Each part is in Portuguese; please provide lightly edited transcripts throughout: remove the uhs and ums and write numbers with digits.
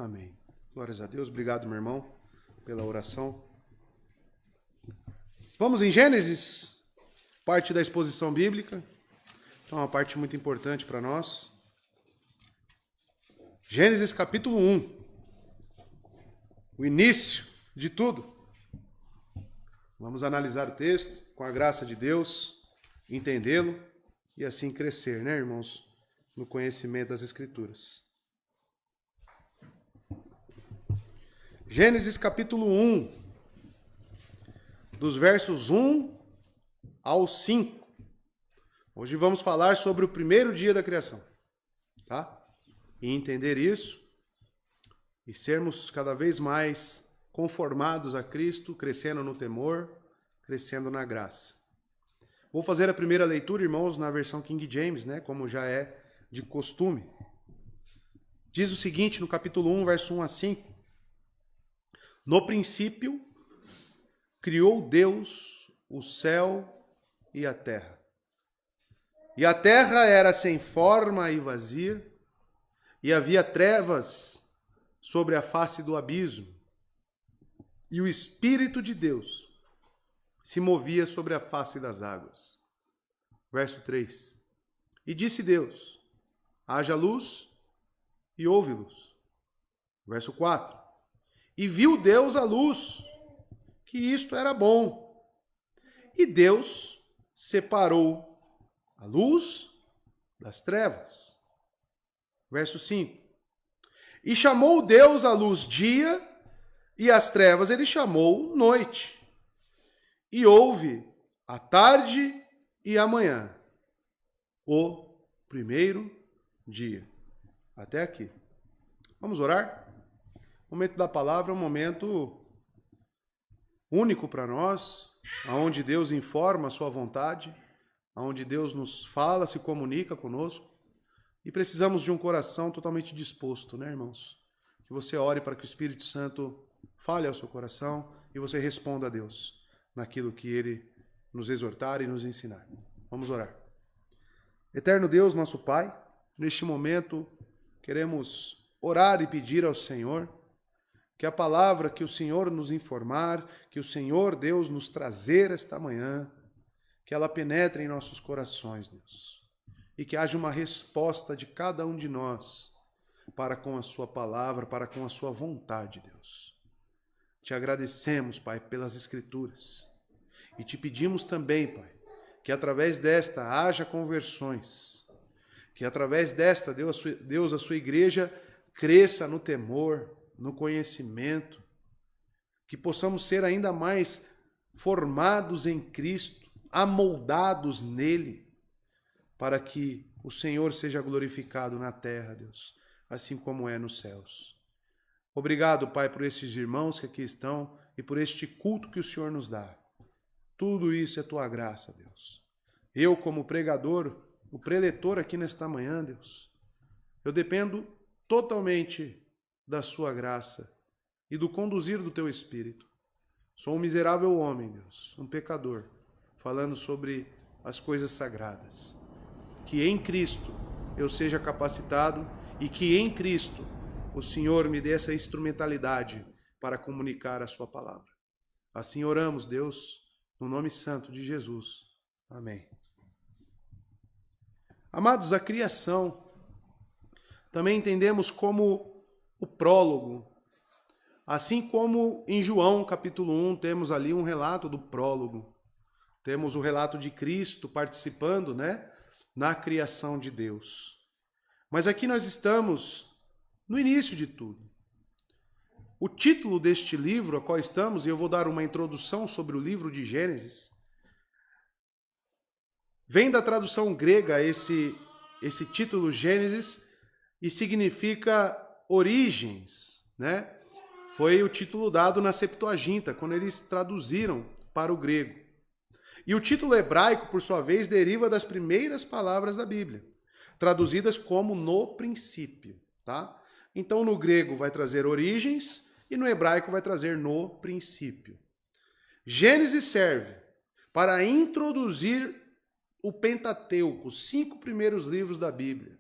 Amém. Glórias a Deus. Obrigado, meu irmão, pela oração. Vamos em Gênesis, parte da exposição bíblica. Então, uma parte muito importante para nós. Gênesis capítulo 1. O início de tudo. Vamos analisar o texto com a graça de Deus, entendê-lo e assim crescer, né, irmãos, no conhecimento das Escrituras. Gênesis capítulo 1, dos versos 1 ao 5. Hoje vamos falar sobre o primeiro dia da criação, tá? E entender isso e sermos cada vez mais conformados a Cristo, crescendo no temor, crescendo na graça. Vou fazer a primeira leitura, irmãos, na versão King James, né, como já é de costume. Diz o seguinte no capítulo 1, verso 1 a 5. No princípio, criou Deus o céu e a terra. E a terra era sem forma e vazia, e havia trevas sobre a face do abismo. E o Espírito de Deus se movia sobre a face das águas. Verso 3. E disse Deus: haja luz, e houve luz. Verso 4. E viu Deus a luz, que isto era bom. E Deus separou a luz das trevas. Verso 5. E chamou Deus a luz dia, e as trevas ele chamou noite. E houve a tarde e a manhã, o primeiro dia. Até aqui. Vamos orar? O momento da palavra é um momento único para nós, onde Deus informa a sua vontade, onde Deus nos fala, se comunica conosco, e precisamos de um coração totalmente disposto, né, irmãos? Que você ore para que o Espírito Santo fale ao seu coração e você responda a Deus naquilo que Ele nos exortar e nos ensinar. Vamos orar. Eterno Deus, nosso Pai, neste momento queremos orar e pedir ao Senhor que a palavra que o Senhor nos informar, que o Senhor, Deus, nos trazer esta manhã, que ela penetre em nossos corações, Deus, e que haja uma resposta de cada um de nós para com a sua palavra, para com a sua vontade, Deus. Te agradecemos, Pai, pelas Escrituras, e te pedimos também, Pai, que através desta haja conversões, que através desta, Deus, a sua igreja cresça no temor, no conhecimento, que possamos ser ainda mais formados em Cristo, amoldados nele, para que o Senhor seja glorificado na terra, Deus, assim como é nos céus. Obrigado, Pai, por esses irmãos que aqui estão e por este culto que o Senhor nos dá. Tudo isso é tua graça, Deus. Eu, como pregador, o preletor aqui nesta manhã, Deus, eu dependo totalmente da sua graça e do conduzir do teu Espírito. Sou um miserável homem, Deus, um pecador, falando sobre as coisas sagradas. Que em Cristo eu seja capacitado e que em Cristo o Senhor me dê essa instrumentalidade para comunicar a sua palavra. Assim oramos, Deus, no nome santo de Jesus. Amém. Amados, a criação também entendemos como o prólogo. Assim como em João capítulo 1 temos ali um relato do prólogo. Temos o relato de Cristo participando, né, na criação de Deus. Mas aqui nós estamos no início de tudo. O título deste livro a qual estamos, e eu vou dar uma introdução sobre o livro de Gênesis, vem da tradução grega esse título Gênesis e significa origens, né? Foi o título dado na Septuaginta, quando eles traduziram para o grego. E o título hebraico, por sua vez, deriva das primeiras palavras da Bíblia, traduzidas como no princípio, tá? Então, no grego vai trazer origens e no hebraico vai trazer no princípio. Gênesis serve para introduzir o Pentateuco, os 5 primeiros livros da Bíblia.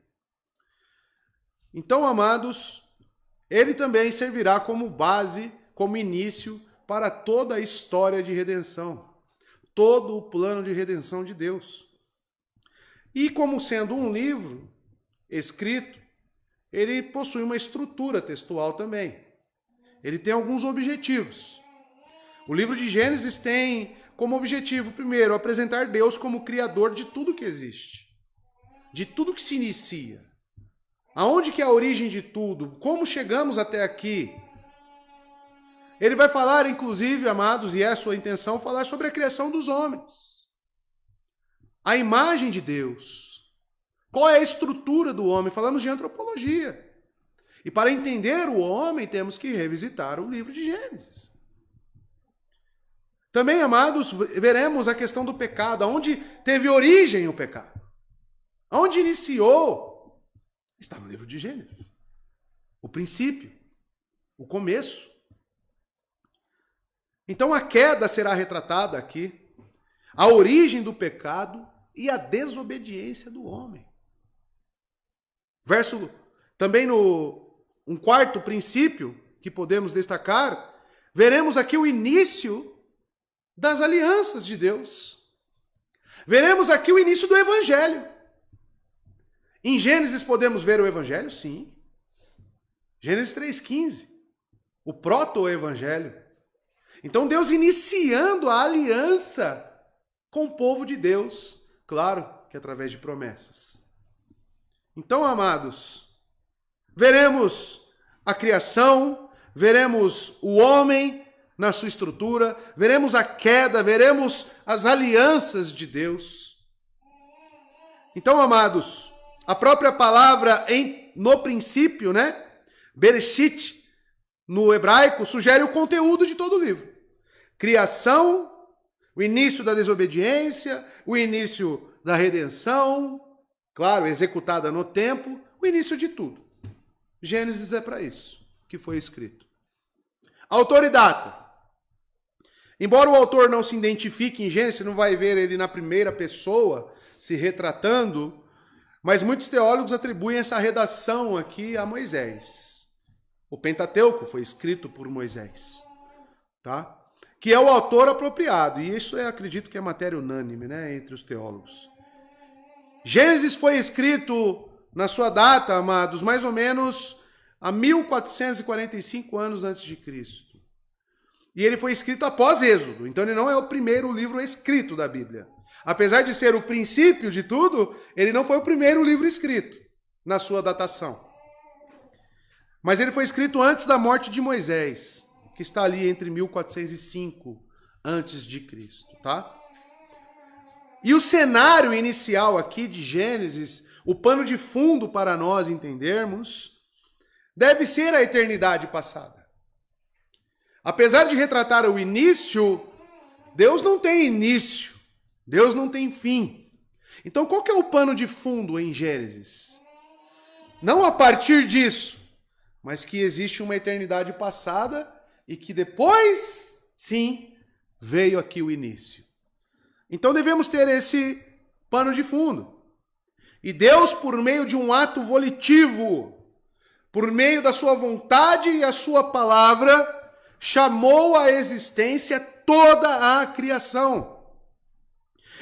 Então, amados, ele também servirá como base, como início para toda a história de redenção, todo o plano de redenção de Deus. E como sendo um livro escrito, ele possui uma estrutura textual também. Ele tem alguns objetivos. O livro de Gênesis tem como objetivo, primeiro, apresentar Deus como criador de tudo que existe, de tudo que se inicia. Aonde que é a origem de tudo? Como chegamos até aqui? Ele vai falar, inclusive, amados, e é a sua intenção, falar sobre a criação dos homens. A imagem de Deus. Qual é a estrutura do homem? Falamos de antropologia. E para entender o homem, temos que revisitar o livro de Gênesis. Também, amados, veremos a questão do pecado. Aonde teve origem o pecado? Aonde iniciou? Está no livro de Gênesis. O princípio, o começo. Então a queda será retratada aqui, a origem do pecado e a desobediência do homem. Também um quarto princípio que podemos destacar, veremos aqui o início das alianças de Deus. Veremos aqui o início do Evangelho. Em Gênesis podemos ver o Evangelho? Sim. Gênesis 3,15. O proto-evangelho. Então Deus iniciando a aliança com o povo de Deus. Claro que através de promessas. Então, amados, veremos a criação, veremos o homem na sua estrutura, veremos a queda, veremos as alianças de Deus. Então, amados, a própria palavra no princípio, né? Bereshit, no hebraico, sugere o conteúdo de todo o livro. Criação, o início da desobediência, o início da redenção, claro, executada no tempo, o início de tudo. Gênesis é para isso que foi escrito. Autor e data. Embora o autor não se identifique em Gênesis, você não vai ver ele na primeira pessoa se retratando, mas muitos teólogos atribuem essa redação aqui a Moisés. O Pentateuco foi escrito por Moisés, tá? Que é o autor apropriado. E isso acredito que é matéria unânime, né, entre os teólogos. Gênesis foi escrito na sua data, amados, mais ou menos há 1445 anos antes de Cristo. E ele foi escrito após Êxodo. Então ele não é o primeiro livro escrito da Bíblia. Apesar de ser o princípio de tudo, ele não foi o primeiro livro escrito na sua datação. Mas ele foi escrito antes da morte de Moisés, que está ali entre 1405 antes de Cristo, tá? E o cenário inicial aqui de Gênesis, o pano de fundo para nós entendermos, deve ser a eternidade passada. Apesar de retratar o início, Deus não tem início. Deus não tem fim. Então, qual que é o pano de fundo em Gênesis? Não a partir disso, mas que existe uma eternidade passada e que depois, sim, veio aqui o início. Então, devemos ter esse pano de fundo. E Deus, por meio de um ato volitivo, por meio da sua vontade e a sua palavra, chamou à existência toda a criação.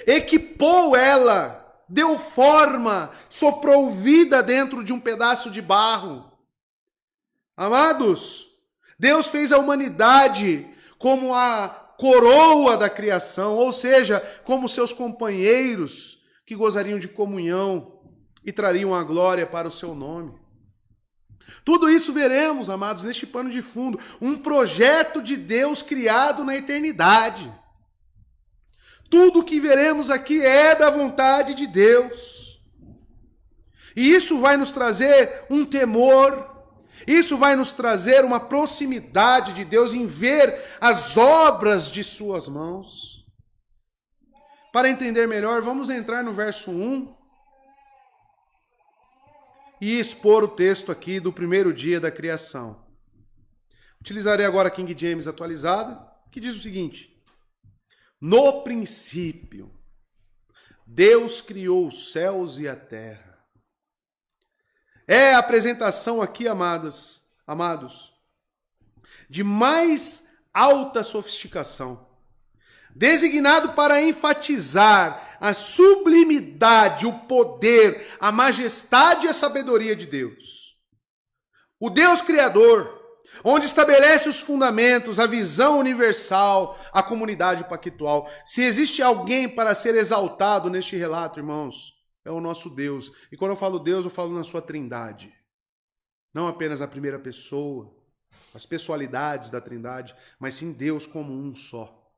Equipou ela, deu forma, soprou vida dentro de um pedaço de barro. Amados, Deus fez a humanidade como a coroa da criação, ou seja, como seus companheiros que gozariam de comunhão e trariam a glória para o seu nome. Tudo isso veremos, amados, neste pano de fundo, um projeto de Deus criado na eternidade. Tudo que veremos aqui é da vontade de Deus. E isso vai nos trazer um temor, isso vai nos trazer uma proximidade de Deus em ver as obras de suas mãos. Para entender melhor, vamos entrar no verso 1 e expor o texto aqui do primeiro dia da criação. Utilizarei agora a King James atualizada, que diz o seguinte: no princípio, Deus criou os céus e a terra. É a apresentação aqui, amadas, amados, de mais alta sofisticação, designado para enfatizar a sublimidade, o poder, a majestade e a sabedoria de Deus. O Deus Criador, onde estabelece os fundamentos, a visão universal, a comunidade pactual. Se existe alguém para ser exaltado neste relato, irmãos, é o nosso Deus. E quando eu falo Deus, eu falo na sua trindade. Não apenas a primeira pessoa, as pessoalidades da trindade, mas sim Deus como um só.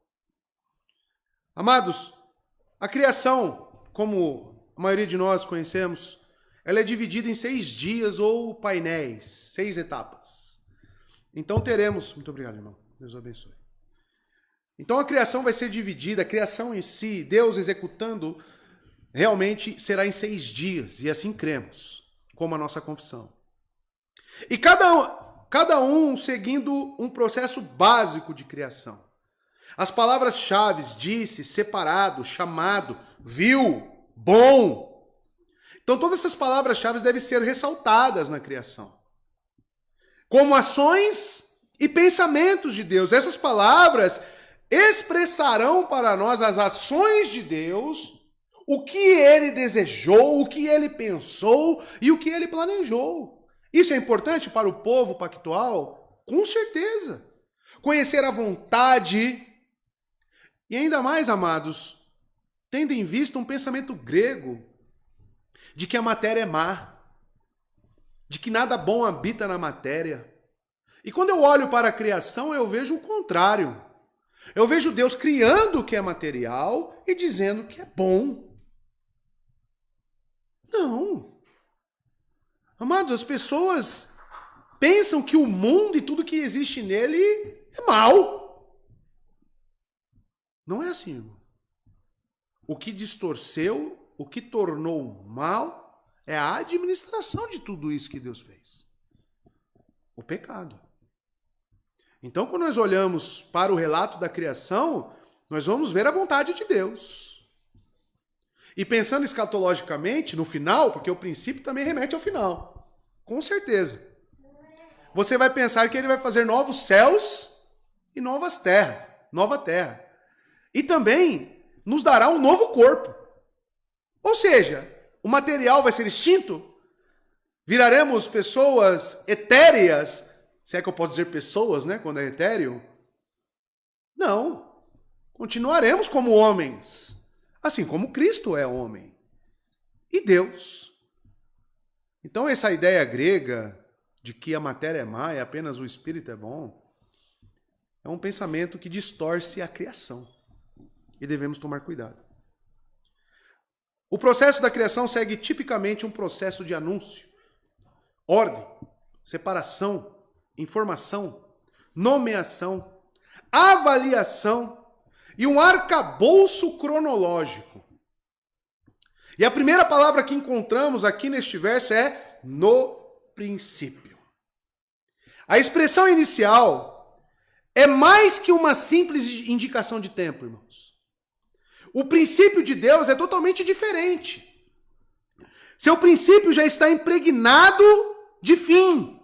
Amados, a criação, como a maioria de nós conhecemos, ela é dividida em 6 dias ou painéis, 6 etapas. Então teremos... Muito obrigado, irmão. Deus abençoe. Então a criação vai ser dividida, a criação em si, Deus executando, realmente será em 6 dias. E assim cremos, como a nossa confissão. E cada um seguindo um processo básico de criação. As palavras-chave, disse, separado, chamado, viu, bom. Então todas essas palavras-chave devem ser ressaltadas na criação. Como ações e pensamentos de Deus. Essas palavras expressarão para nós as ações de Deus, o que Ele desejou, o que Ele pensou e o que Ele planejou. Isso é importante para o povo pactual? Com certeza. Conhecer a vontade. E ainda mais, amados, tendo em vista um pensamento grego de que a matéria é má, de que nada bom habita na matéria. E quando eu olho para a criação, eu vejo o contrário. Eu vejo Deus criando o que é material e dizendo que é bom. Não. Amados, as pessoas pensam que o mundo e tudo que existe nele é mal. Não é assim, irmão. O que distorceu, o que tornou mal, é a administração de tudo isso que Deus fez. O pecado. Então, quando nós olhamos para o relato da criação, nós vamos ver a vontade de Deus. E pensando escatologicamente, no final, porque o princípio também remete ao final. Com certeza. Você vai pensar que ele vai fazer novos céus e novas terras. Nova terra. E também nos dará um novo corpo. Ou seja, o material vai ser extinto, viraremos pessoas etéreas, se é que eu posso dizer pessoas, né, quando é etéreo? Não. Continuaremos como homens, assim como Cristo é homem. E Deus. Então essa ideia grega de que a matéria é má e apenas o espírito é bom, é um pensamento que distorce a criação. E devemos tomar cuidado. O processo da criação segue tipicamente um processo de anúncio, ordem, separação, informação, nomeação, avaliação e um arcabouço cronológico. E a primeira palavra que encontramos aqui neste verso é no princípio. A expressão inicial é mais que uma simples indicação de tempo, irmãos. O princípio de Deus é totalmente diferente. Seu princípio já está impregnado de fim.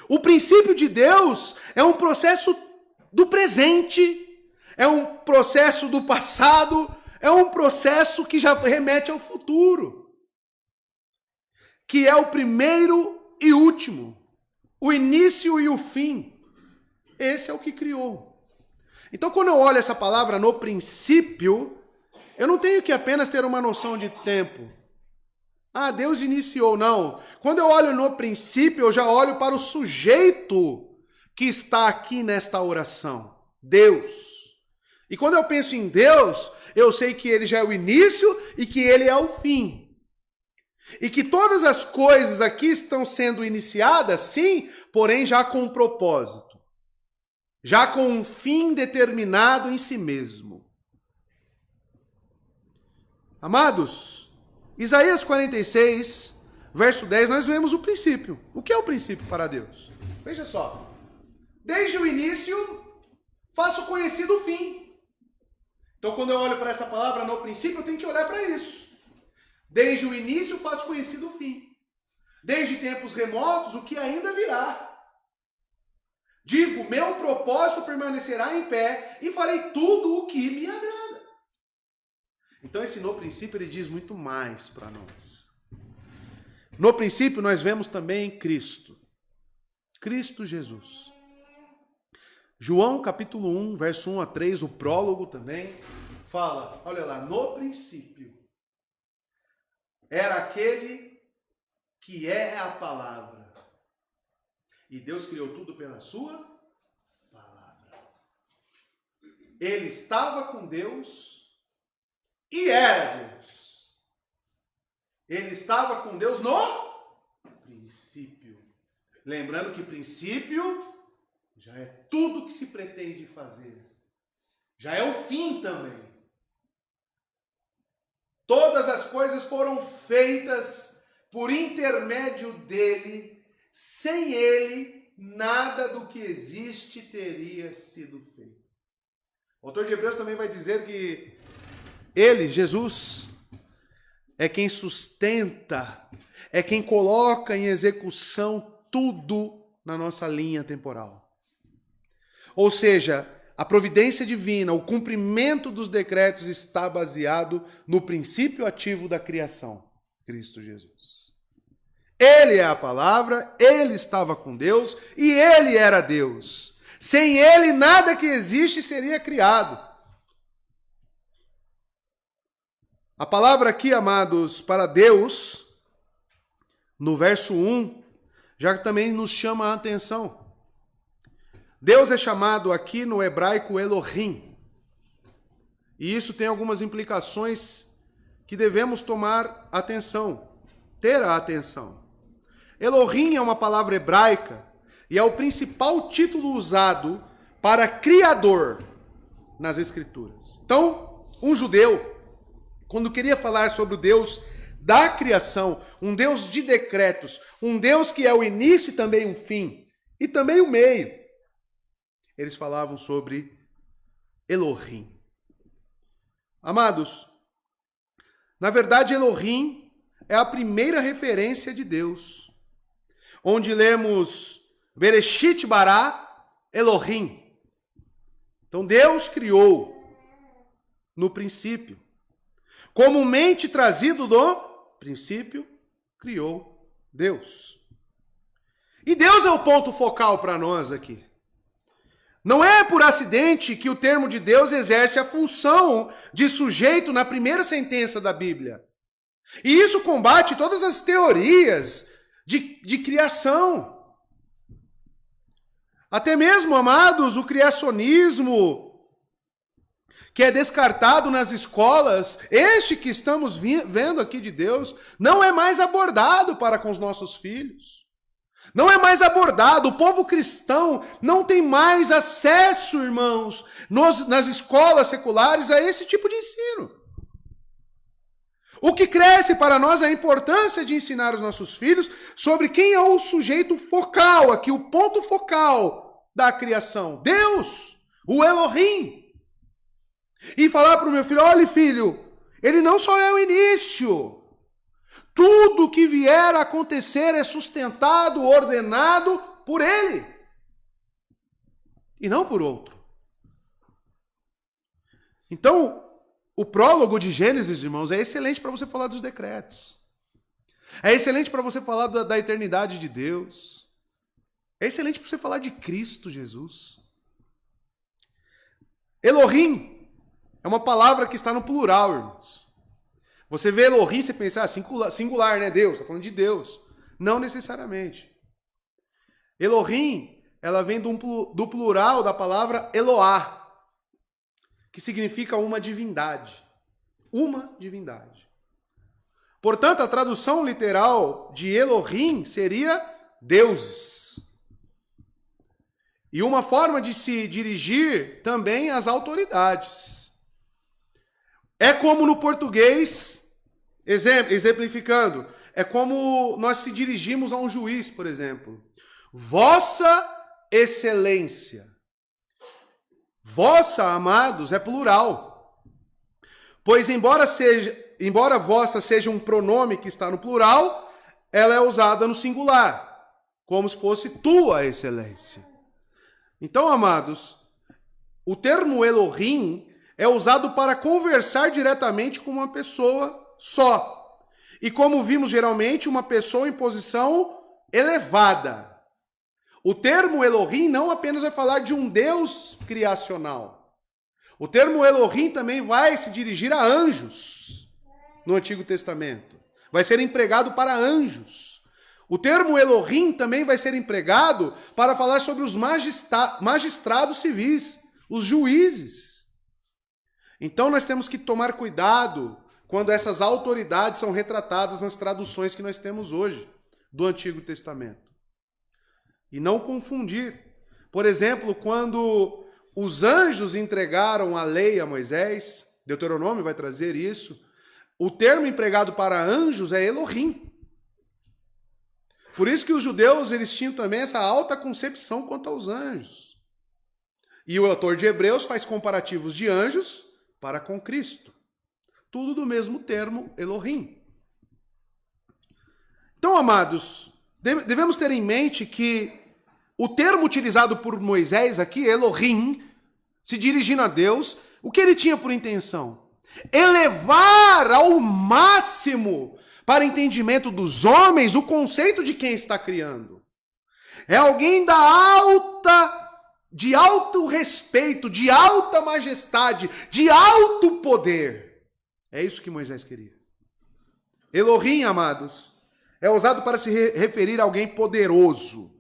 O princípio de Deus é um processo do presente, é um processo do passado, é um processo que já remete ao futuro. Que é o primeiro e último, o início e o fim. Esse é o que criou. Então, quando eu olho essa palavra no princípio, eu não tenho que apenas ter uma noção de tempo. Ah, Deus iniciou. Não. Quando eu olho no princípio, eu já olho para o sujeito que está aqui nesta oração. Deus. E quando eu penso em Deus, eu sei que Ele já é o início e que Ele é o fim. E que todas as coisas aqui estão sendo iniciadas, sim, porém já com um propósito. Já com um fim determinado em si mesmo. Amados, Isaías 46, verso 10, nós vemos o princípio. O que é o princípio para Deus? Veja só. Desde o início, faço conhecido o fim. Então, quando eu olho para essa palavra no princípio, eu tenho que olhar para isso. Desde o início, faço conhecido o fim. Desde tempos remotos, o que ainda virá. Digo, meu propósito permanecerá em pé e farei tudo o que me agrada. Então esse no princípio ele diz muito mais para nós. No princípio nós vemos também Cristo. Cristo Jesus. João capítulo 1, verso 1 a 3, o prólogo também, fala, olha lá, no princípio era aquele que é a palavra. E Deus criou tudo pela sua palavra. Ele estava com Deus e era Deus. Ele estava com Deus no princípio. Lembrando que princípio já é tudo que se pretende fazer. Já é o fim também. Todas as coisas foram feitas por intermédio dele. Sem ele, nada do que existe teria sido feito. O autor de Hebreus também vai dizer que ele, Jesus, é quem sustenta, é quem coloca em execução tudo na nossa linha temporal. Ou seja, a providência divina, o cumprimento dos decretos está baseado no princípio ativo da criação, Cristo Jesus. Ele é a palavra, ele estava com Deus e ele era Deus. Sem ele, nada que existe seria criado. A palavra aqui, amados, para Deus, no verso 1, já também nos chama a atenção. Deus é chamado aqui no hebraico Elohim. E isso tem algumas implicações que devemos tomar atenção, ter a atenção. Elohim é uma palavra hebraica e é o principal título usado para criador nas Escrituras. Então, um judeu, quando queria falar sobre o Deus da criação, um Deus de decretos, um Deus que é o início e também um fim, e também o meio, eles falavam sobre Elohim. Amados, na verdade, Elohim é a primeira referência de Deus, onde lemos Bereshit bara Elohim. Então Deus criou no princípio. Comumente trazido do princípio, criou Deus. E Deus é o ponto focal para nós aqui. Não é por acidente que o termo de Deus exerce a função de sujeito na primeira sentença da Bíblia. E isso combate todas as teorias de criação. Até mesmo, amados, o criacionismo que é descartado nas escolas, este que estamos vendo aqui de Deus, não é mais abordado para com os nossos filhos. Não é mais abordado. O povo cristão não tem mais acesso, irmãos, nas escolas seculares a esse tipo de ensino. O que cresce para nós é a importância de ensinar os nossos filhos sobre quem é o sujeito focal aqui, o ponto focal da criação. Deus, o Elohim. E falar para o meu filho, olha filho, ele não só é o início. Tudo que vier a acontecer é sustentado, ordenado por ele. E não por outro. Então, o prólogo de Gênesis, irmãos, é excelente para você falar dos decretos. É excelente para você falar da eternidade de Deus. É excelente para você falar de Cristo Jesus. Elohim é uma palavra que está no plural, irmãos. Você vê Elohim, você pensa, singular, né? Deus, está falando de Deus. Não necessariamente. Elohim, ela vem do plural da palavra Eloá, que significa uma divindade. Uma divindade. Portanto, a tradução literal de Elohim seria deuses. E uma forma de se dirigir também às autoridades. É como no português, exemplificando, é como nós se dirigimos a um juiz, por exemplo. Vossa Excelência. Vossa, amados, é plural. Pois embora vossa seja um pronome que está no plural, ela é usada no singular, como se fosse tua excelência. Então, amados, o termo Elohim é usado para conversar diretamente com uma pessoa só. E como vimos geralmente, uma pessoa em posição elevada. O termo Elohim não apenas vai falar de um Deus criacional. O termo Elohim também vai se dirigir a anjos no Antigo Testamento. Vai ser empregado para anjos. O termo Elohim também vai ser empregado para falar sobre os magistrados civis, os juízes. Então nós temos que tomar cuidado quando essas autoridades são retratadas nas traduções que nós temos hoje do Antigo Testamento. E não confundir. Por exemplo, quando os anjos entregaram a lei a Moisés, Deuteronômio vai trazer isso, o termo empregado para anjos é Elohim. Por isso que os judeus eles tinham também essa alta concepção quanto aos anjos. E o autor de Hebreus faz comparativos de anjos para com Cristo. Tudo do mesmo termo Elohim. Então, amados, devemos ter em mente que o termo utilizado por Moisés aqui, Elohim, se dirigindo a Deus, o que ele tinha por intenção? Elevar ao máximo para entendimento dos homens o conceito de quem está criando. É alguém de alto respeito, de alta majestade, de alto poder. É isso que Moisés queria. Elohim, amados, é usado para se referir a alguém poderoso,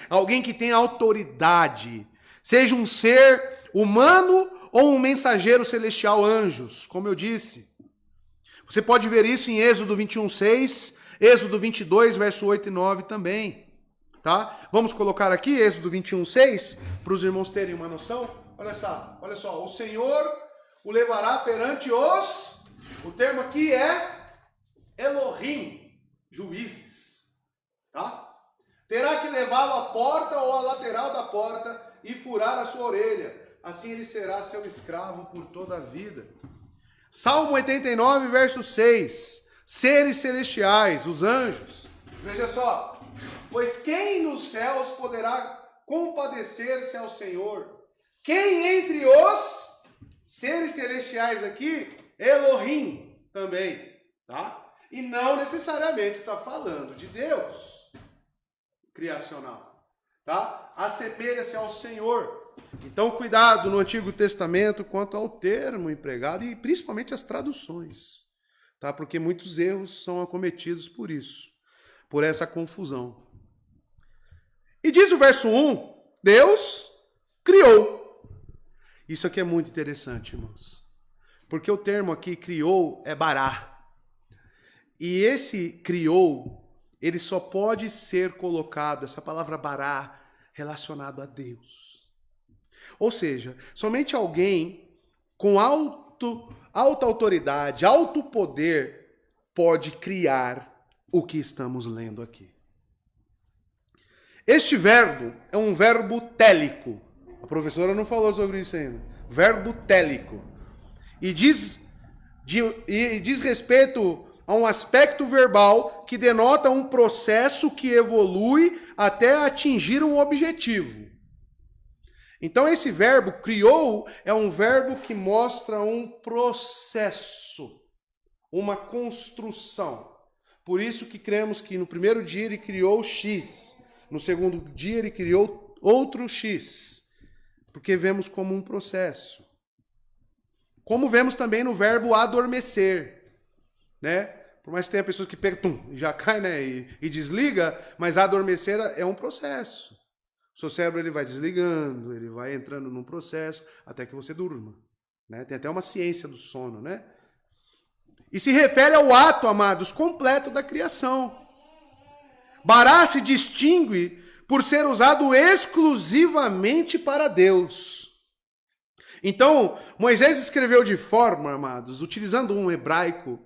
alguém que tem autoridade, seja um ser humano ou um mensageiro celestial, anjos, como eu disse. Você pode ver isso em Êxodo 21:6, Êxodo 22, verso 8 e 9 também. Tá? Vamos colocar aqui Êxodo 21:6, para os irmãos terem uma noção. Olha só, o Senhor o levará perante os... O termo aqui é Elohim, juízes. Tá? Terá que levá-lo à porta ou à lateral da porta e furar a sua orelha. Assim ele será seu escravo por toda a vida. Salmo 89, verso 6. Seres celestiais, os anjos. Veja só. Pois quem nos céus poderá compadecer-se ao Senhor? Quem entre os seres celestiais aqui? Elohim também. Tá? E não necessariamente está falando de Deus criacional. Tá? Assemelha-se ao Senhor. Então, cuidado no Antigo Testamento quanto ao termo empregado e principalmente as traduções, tá? Porque muitos erros são acometidos por isso, por essa confusão. E diz o verso 1, Deus criou. Isso aqui é muito interessante, irmãos, porque o termo aqui criou é bará. E esse criou, ele só pode ser colocado, essa palavra bará, relacionado a Deus. Ou seja, somente alguém com alta autoridade, alto poder, pode criar o que estamos lendo aqui. Este verbo é um verbo télico. A professora não falou sobre isso ainda. Verbo télico. E diz respeito a um aspecto verbal que denota um processo que evolui até atingir um objetivo. Então esse verbo, criou, é um verbo que mostra um processo, uma construção. Por isso que cremos que no primeiro dia ele criou X, no segundo dia ele criou outro X, porque vemos como um processo. Como vemos também no verbo adormecer, né? Por mais que tenha pessoas que pegam, já cai, né, e desliga, mas adormecer é um processo. O seu cérebro ele vai desligando, ele vai entrando num processo até que você durma. Né? Tem até uma ciência do sono, né? E se refere ao ato, amados, completo da criação. Bará se distingue por ser usado exclusivamente para Deus. Então, Moisés escreveu de forma, amados, utilizando um hebraico,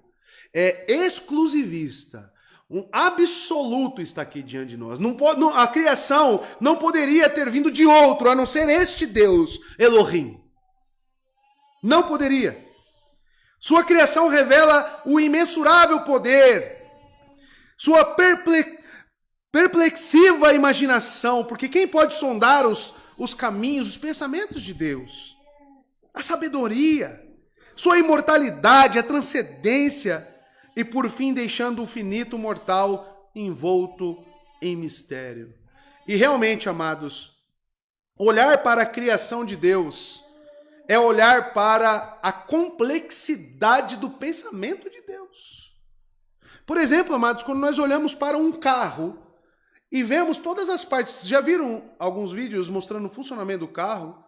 exclusivista. Um absoluto está aqui diante de nós. A criação não poderia ter vindo de outro, a não ser este Deus, Elohim. Não poderia. Sua criação revela o imensurável poder, sua perplexiva imaginação, porque quem pode sondar os caminhos, os pensamentos de Deus, a sabedoria, sua imortalidade, a transcendência e, por fim, deixando o finito mortal envolto em mistério. E realmente, amados, olhar para a criação de Deus é olhar para a complexidade do pensamento de Deus. Por exemplo, amados, quando nós olhamos para um carro e vemos todas as partes, já viram alguns vídeos mostrando o funcionamento do carro?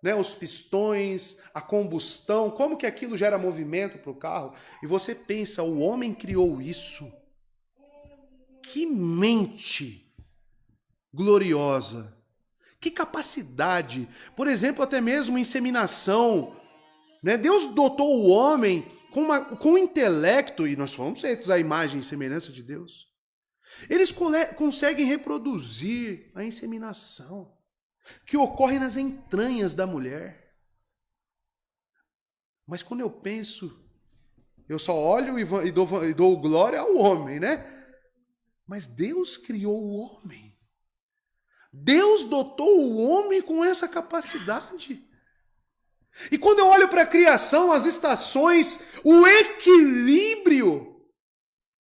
Né, os pistões, a combustão, como que aquilo gera movimento para o carro. E você pensa, o homem criou isso. Que mente gloriosa. Que capacidade. Por exemplo, até mesmo inseminação. Né? Deus dotou o homem com intelecto, e nós fomos feitos à imagem e semelhança de Deus. Eles conseguem reproduzir a inseminação que ocorre nas entranhas da mulher. Mas quando eu penso, eu só olho e dou glória ao homem, né? Mas Deus criou o homem. Deus dotou o homem com essa capacidade. E quando eu olho para a criação, as estações, o equilíbrio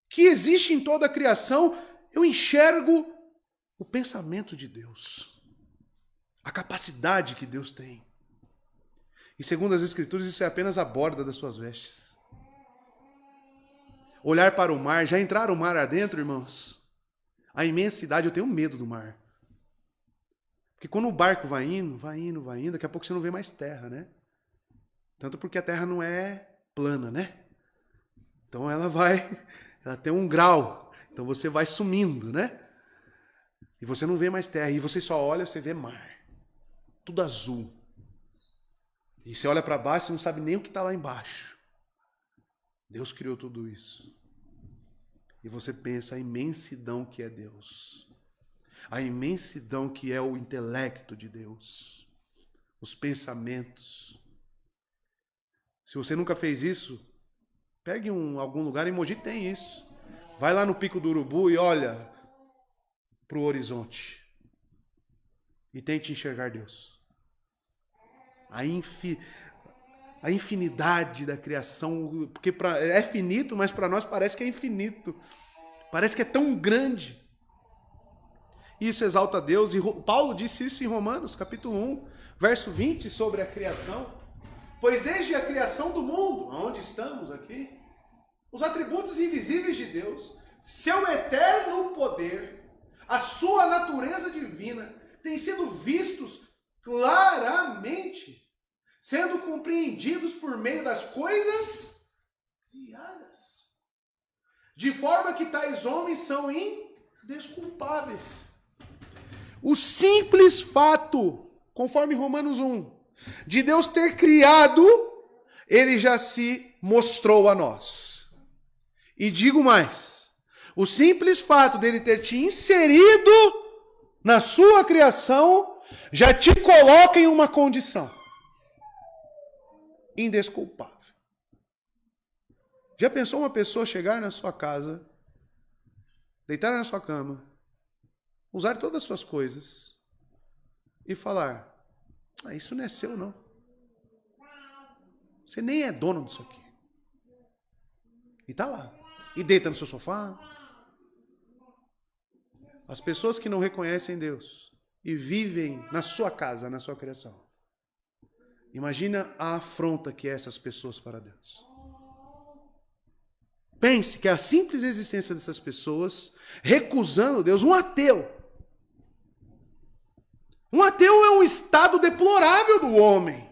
que existe em toda a criação, eu enxergo o pensamento de Deus. A capacidade que Deus tem. E segundo as Escrituras, isso é apenas a borda das suas vestes. Olhar para o mar, já entraram o mar adentro, irmãos? A imensidade, eu tenho medo do mar. Porque quando o barco vai indo, daqui a pouco você não vê mais terra, né? Tanto porque a terra não é plana, né? Então ela tem um grau. Então você vai sumindo, né? E você não vê mais terra. E você só olha, você vê mar. Tudo azul. E você olha para baixo e não sabe nem o que está lá embaixo. Deus criou tudo isso. E você pensa a imensidão que é Deus. A imensidão que é o intelecto de Deus. Os pensamentos. Se você nunca fez isso, pegue algum lugar, em Mogi tem isso. Vai lá no Pico do Urubu e olha para o horizonte. E tente enxergar Deus. A infinidade da criação, porque é finito, mas para nós parece que é infinito. Parece que é tão grande. Isso exalta a Deus. E Paulo disse isso em Romanos, capítulo 1, verso 20, sobre a criação. Pois desde a criação do mundo, onde estamos aqui, os atributos invisíveis de Deus, seu eterno poder, a sua natureza divina, têm sido vistos claramente, sendo compreendidos por meio das coisas criadas, de forma que tais homens são indesculpáveis. O simples fato, conforme Romanos 1, de Deus ter criado, ele já se mostrou a nós. E digo mais, o simples fato dele ter te inserido na sua criação, já te coloca em uma condição indesculpável. Já pensou uma pessoa chegar na sua casa, deitar na sua cama, usar todas as suas coisas e falar: isso não é seu, não. Você nem é dono disso aqui. E tá lá. E deita no seu sofá. As pessoas que não reconhecem Deus e vivem na sua casa, na sua criação. Imagina a afronta que é essas pessoas para Deus. Pense que a simples existência dessas pessoas, recusando Deus, um ateu. Um ateu é um estado deplorável do homem.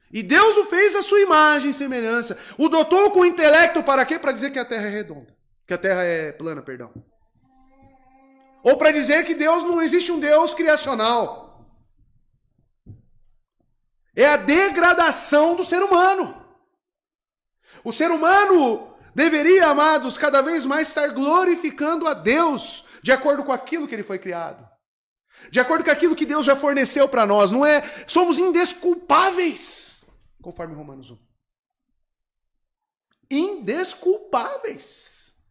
E Deus o fez à sua imagem e semelhança. O dotou com intelecto para quê? Para dizer que a terra é redonda. Que a terra é plana, perdão. Ou para dizer que Deus não existe um Deus criacional. É a degradação do ser humano. O ser humano deveria, amados, cada vez mais estar glorificando a Deus de acordo com aquilo que ele foi criado. De acordo com aquilo que Deus já forneceu para nós. Não é? Somos indesculpáveis, conforme Romanos 1. Indesculpáveis.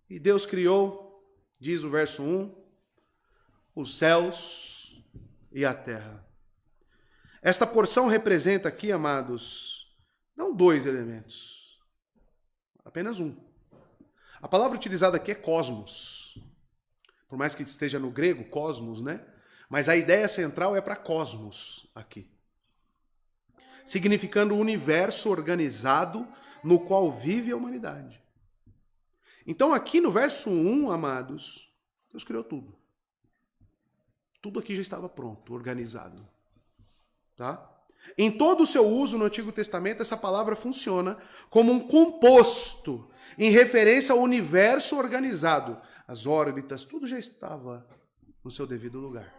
E Deus criou, diz o verso 1, os céus e a terra. Esta porção representa aqui, amados, não dois elementos, apenas um. A palavra utilizada aqui é cosmos. Por mais que esteja no grego, cosmos, né? Mas a ideia central é para cosmos aqui. Significando o universo organizado no qual vive a humanidade. Então aqui no verso 1, amados, Deus criou tudo. Tudo aqui já estava pronto, organizado. Tá? Em todo o seu uso no Antigo Testamento, essa palavra funciona como um composto em referência ao universo organizado. As órbitas, tudo já estava no seu devido lugar.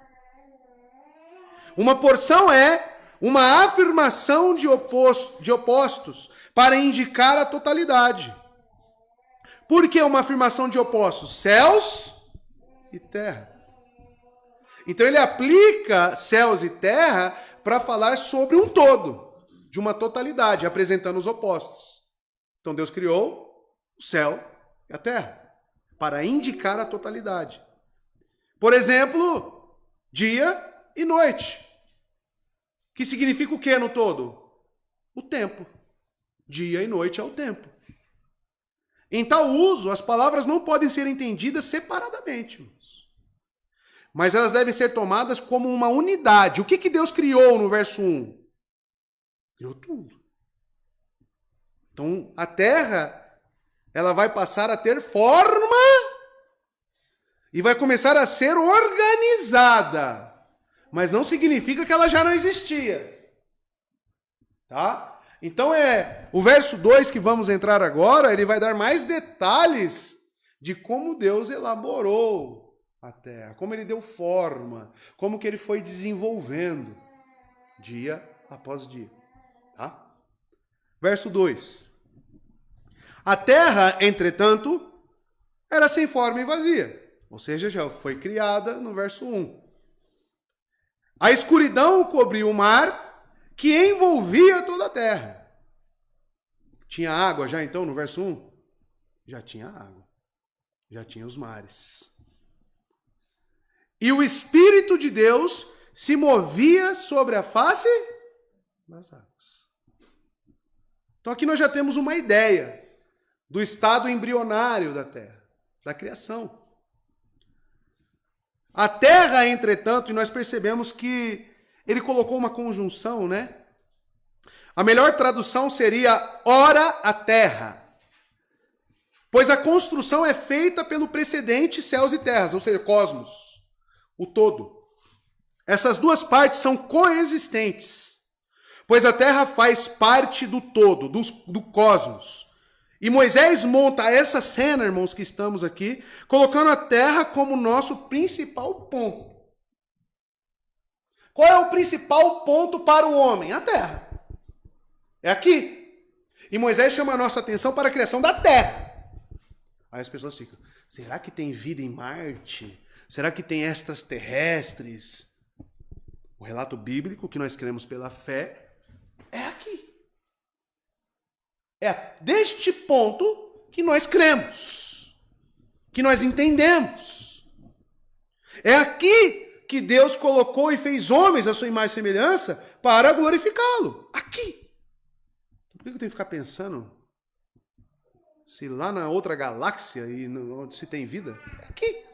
Uma porção é uma afirmação de opostos para indicar a totalidade. Por que uma afirmação de opostos? Céus e terra. Então ele aplica céus e terra para falar sobre um todo, de uma totalidade, apresentando os opostos. Então Deus criou o céu e a terra, para indicar a totalidade. Por exemplo, dia e noite. Que significa o que no todo? O tempo. Dia e noite é o tempo. Em tal uso, as palavras não podem ser entendidas separadamente. Mas elas devem ser tomadas como uma unidade. O que Deus criou no verso 1? Criou tudo. Então, a terra, ela vai passar a ter forma e vai começar a ser organizada. Mas não significa que ela já não existia. Tá? Então, o verso 2 que vamos entrar agora, ele vai dar mais detalhes de como Deus elaborou a terra, como ele deu forma, como que ele foi desenvolvendo dia após dia. Tá? Verso 2. A terra, entretanto, era sem forma e vazia. Ou seja, já foi criada no verso 1. A escuridão cobriu o mar que envolvia toda a terra. Tinha água já então no verso 1? Já tinha água. Já tinha os mares. E o Espírito de Deus se movia sobre a face das águas. Então aqui nós já temos uma ideia do estado embrionário da terra, da criação. A terra, entretanto, e nós percebemos que ele colocou uma conjunção, né? A melhor tradução seria ora a terra. Pois a construção é feita pelo precedente céus e terras, ou seja, cosmos. O todo. Essas duas partes são coexistentes, pois a terra faz parte do todo, do cosmos. E Moisés monta essa cena, irmãos, que estamos aqui, colocando a terra como nosso principal ponto. Qual é o principal ponto para o homem? A terra. É aqui. E Moisés chama a nossa atenção para a criação da terra. Aí as pessoas ficam, será que tem vida em Marte? Será que tem extraterrestres? O relato bíblico que nós cremos pela fé é aqui. É deste ponto que nós cremos, que nós entendemos. É aqui que Deus colocou e fez homens à sua imagem e semelhança para glorificá-lo. Aqui. Por que eu tenho que ficar pensando se lá na outra galáxia e onde se tem vida? É aqui.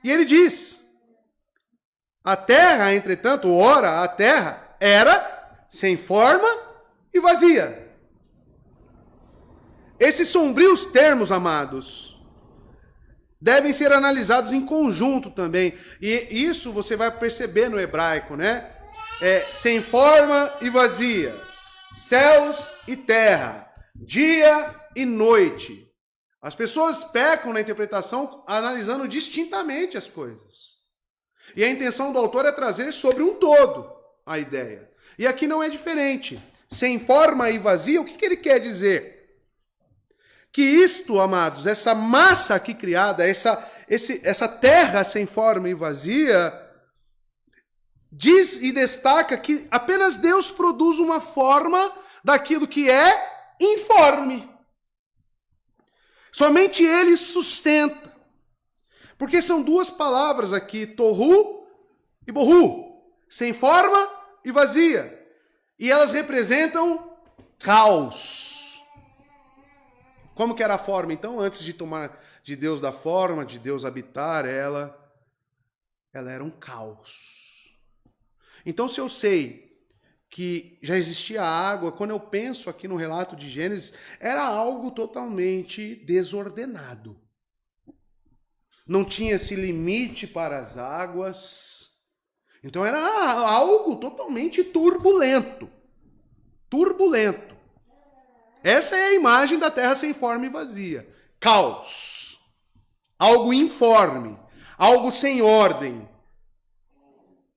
E ele diz, a terra, entretanto, ora, a terra era sem forma e vazia. Esses sombrios termos, amados, devem ser analisados em conjunto também. E isso você vai perceber no hebraico, né? Sem forma e vazia, céus e terra, dia e noite. As pessoas pecam na interpretação analisando distintamente as coisas. E a intenção do autor é trazer sobre um todo a ideia. E aqui não é diferente. Sem forma e vazia, o que ele quer dizer? Que isto, amados, essa massa aqui criada, essa terra sem forma e vazia, diz e destaca que apenas Deus produz uma forma daquilo que é informe. Somente Ele sustenta. Porque são duas palavras aqui, tohu e bohu, sem forma e vazia. E elas representam caos. Como que era a forma? Então, antes de tomar de Deus da forma, de Deus habitar, ela era um caos. Então, se eu sei que já existia água, quando eu penso aqui no relato de Gênesis, era algo totalmente desordenado. Não tinha esse limite para as águas. Então era algo totalmente turbulento. Turbulento. Essa é a imagem da terra sem forma e vazia. Caos. Algo informe. Algo sem ordem.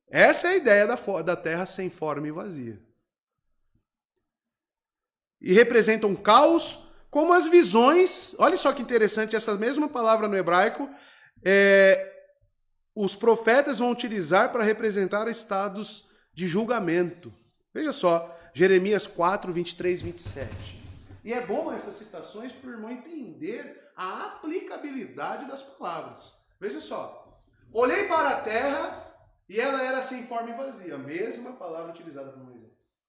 Essa é a ideia da terra sem forma e vazia. E representa um caos como as visões. Olha só que interessante, essa mesma palavra no hebraico, os profetas vão utilizar para representar estados de julgamento. Veja só, Jeremias 4, 23, 27. E é bom essas citações para o irmão entender a aplicabilidade das palavras. Veja só. Olhei para a terra e ela era sem forma e vazia. A mesma palavra utilizada por Moisés.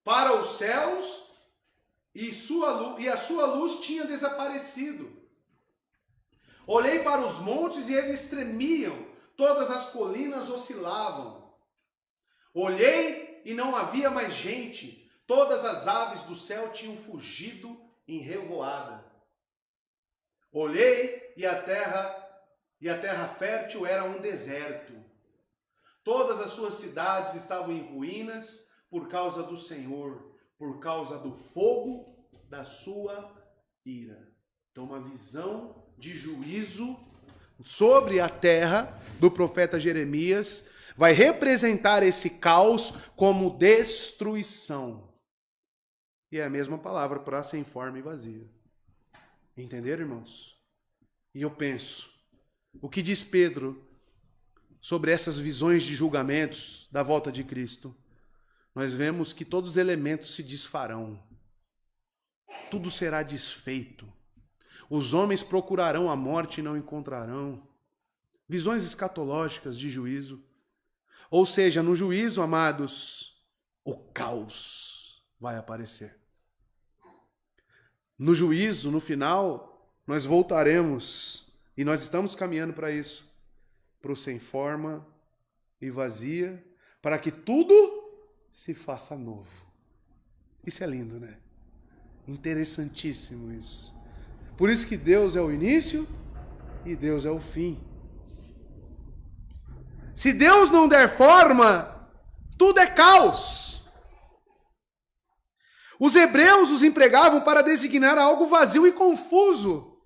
Para os céus e a sua luz tinha desaparecido. Olhei para os montes e eles tremiam. Todas as colinas oscilavam. Olhei e não havia mais gente. Todas as aves do céu tinham fugido em revoada. Olhei e a terra fértil era um deserto. Todas as suas cidades estavam em ruínas por causa do Senhor, por causa do fogo da sua ira. Então, uma visão de juízo sobre a terra do profeta Jeremias vai representar esse caos como destruição. E é a mesma palavra para sem forma e vazia. Entenderam, irmãos? E eu penso, o que diz Pedro sobre essas visões de julgamentos da volta de Cristo? Nós vemos que todos os elementos se desfarão. Tudo será desfeito. Os homens procurarão a morte e não encontrarão. Visões escatológicas de juízo. Ou seja, no juízo, amados, o caos vai aparecer. No juízo, no final, nós voltaremos, e nós estamos caminhando para isso, para o sem forma e vazia, para que tudo se faça novo. Isso é lindo, né? Interessantíssimo isso. Por isso que Deus é o início e Deus é o fim. Se Deus não der forma, tudo é caos. Os hebreus os empregavam para designar algo vazio e confuso,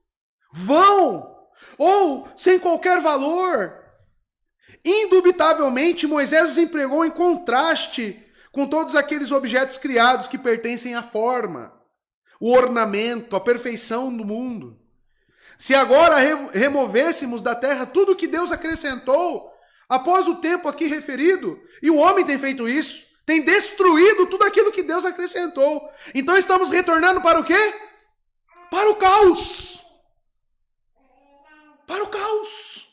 vão, ou sem qualquer valor. Indubitavelmente, Moisés os empregou em contraste com todos aqueles objetos criados que pertencem à forma, o ornamento, a perfeição do mundo. Se agora removêssemos da terra tudo que Deus acrescentou, após o tempo aqui referido, e o homem tem feito isso, tem destruído tudo aquilo que Deus acrescentou. Então estamos retornando para o quê? Para o caos. Para o caos.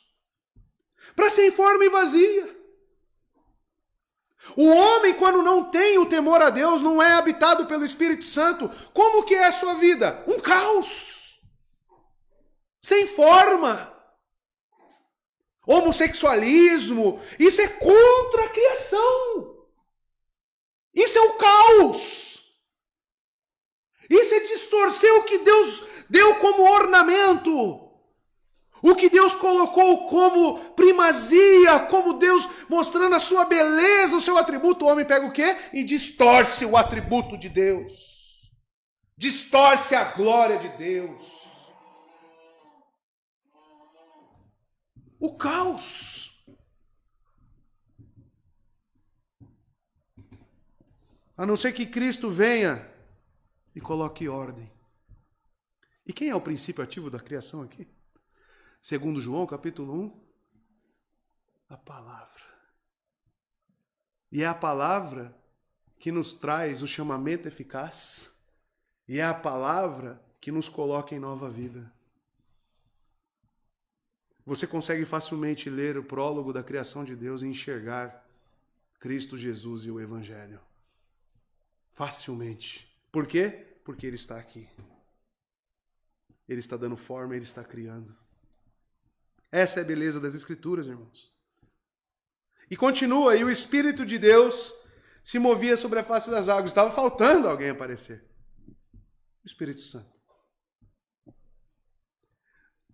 Para sem forma e vazia. O homem, quando não tem o temor a Deus, não é habitado pelo Espírito Santo, como que é a sua vida? Um caos. Sem forma. Homossexualismo, isso é contra a criação. Isso é o caos. Isso é distorcer o que Deus deu como ornamento. O que Deus colocou como primazia, como Deus mostrando a sua beleza, o seu atributo. O homem pega o quê? E distorce o atributo de Deus. Distorce a glória de Deus. O caos. A não ser que Cristo venha e coloque ordem. E quem é o princípio ativo da criação aqui? Segundo João, capítulo 1, a palavra. E é a palavra que nos traz o chamamento eficaz. E é a palavra que nos coloca em nova vida. você consegue facilmente ler o prólogo da criação de Deus e enxergar Cristo Jesus e o Evangelho. Facilmente. Por quê? Porque Ele está aqui. Ele está dando forma, Ele está criando. Essa é a beleza das Escrituras, irmãos. E continua, e o Espírito de Deus se movia sobre a face das águas. Estava faltando alguém aparecer. O Espírito Santo.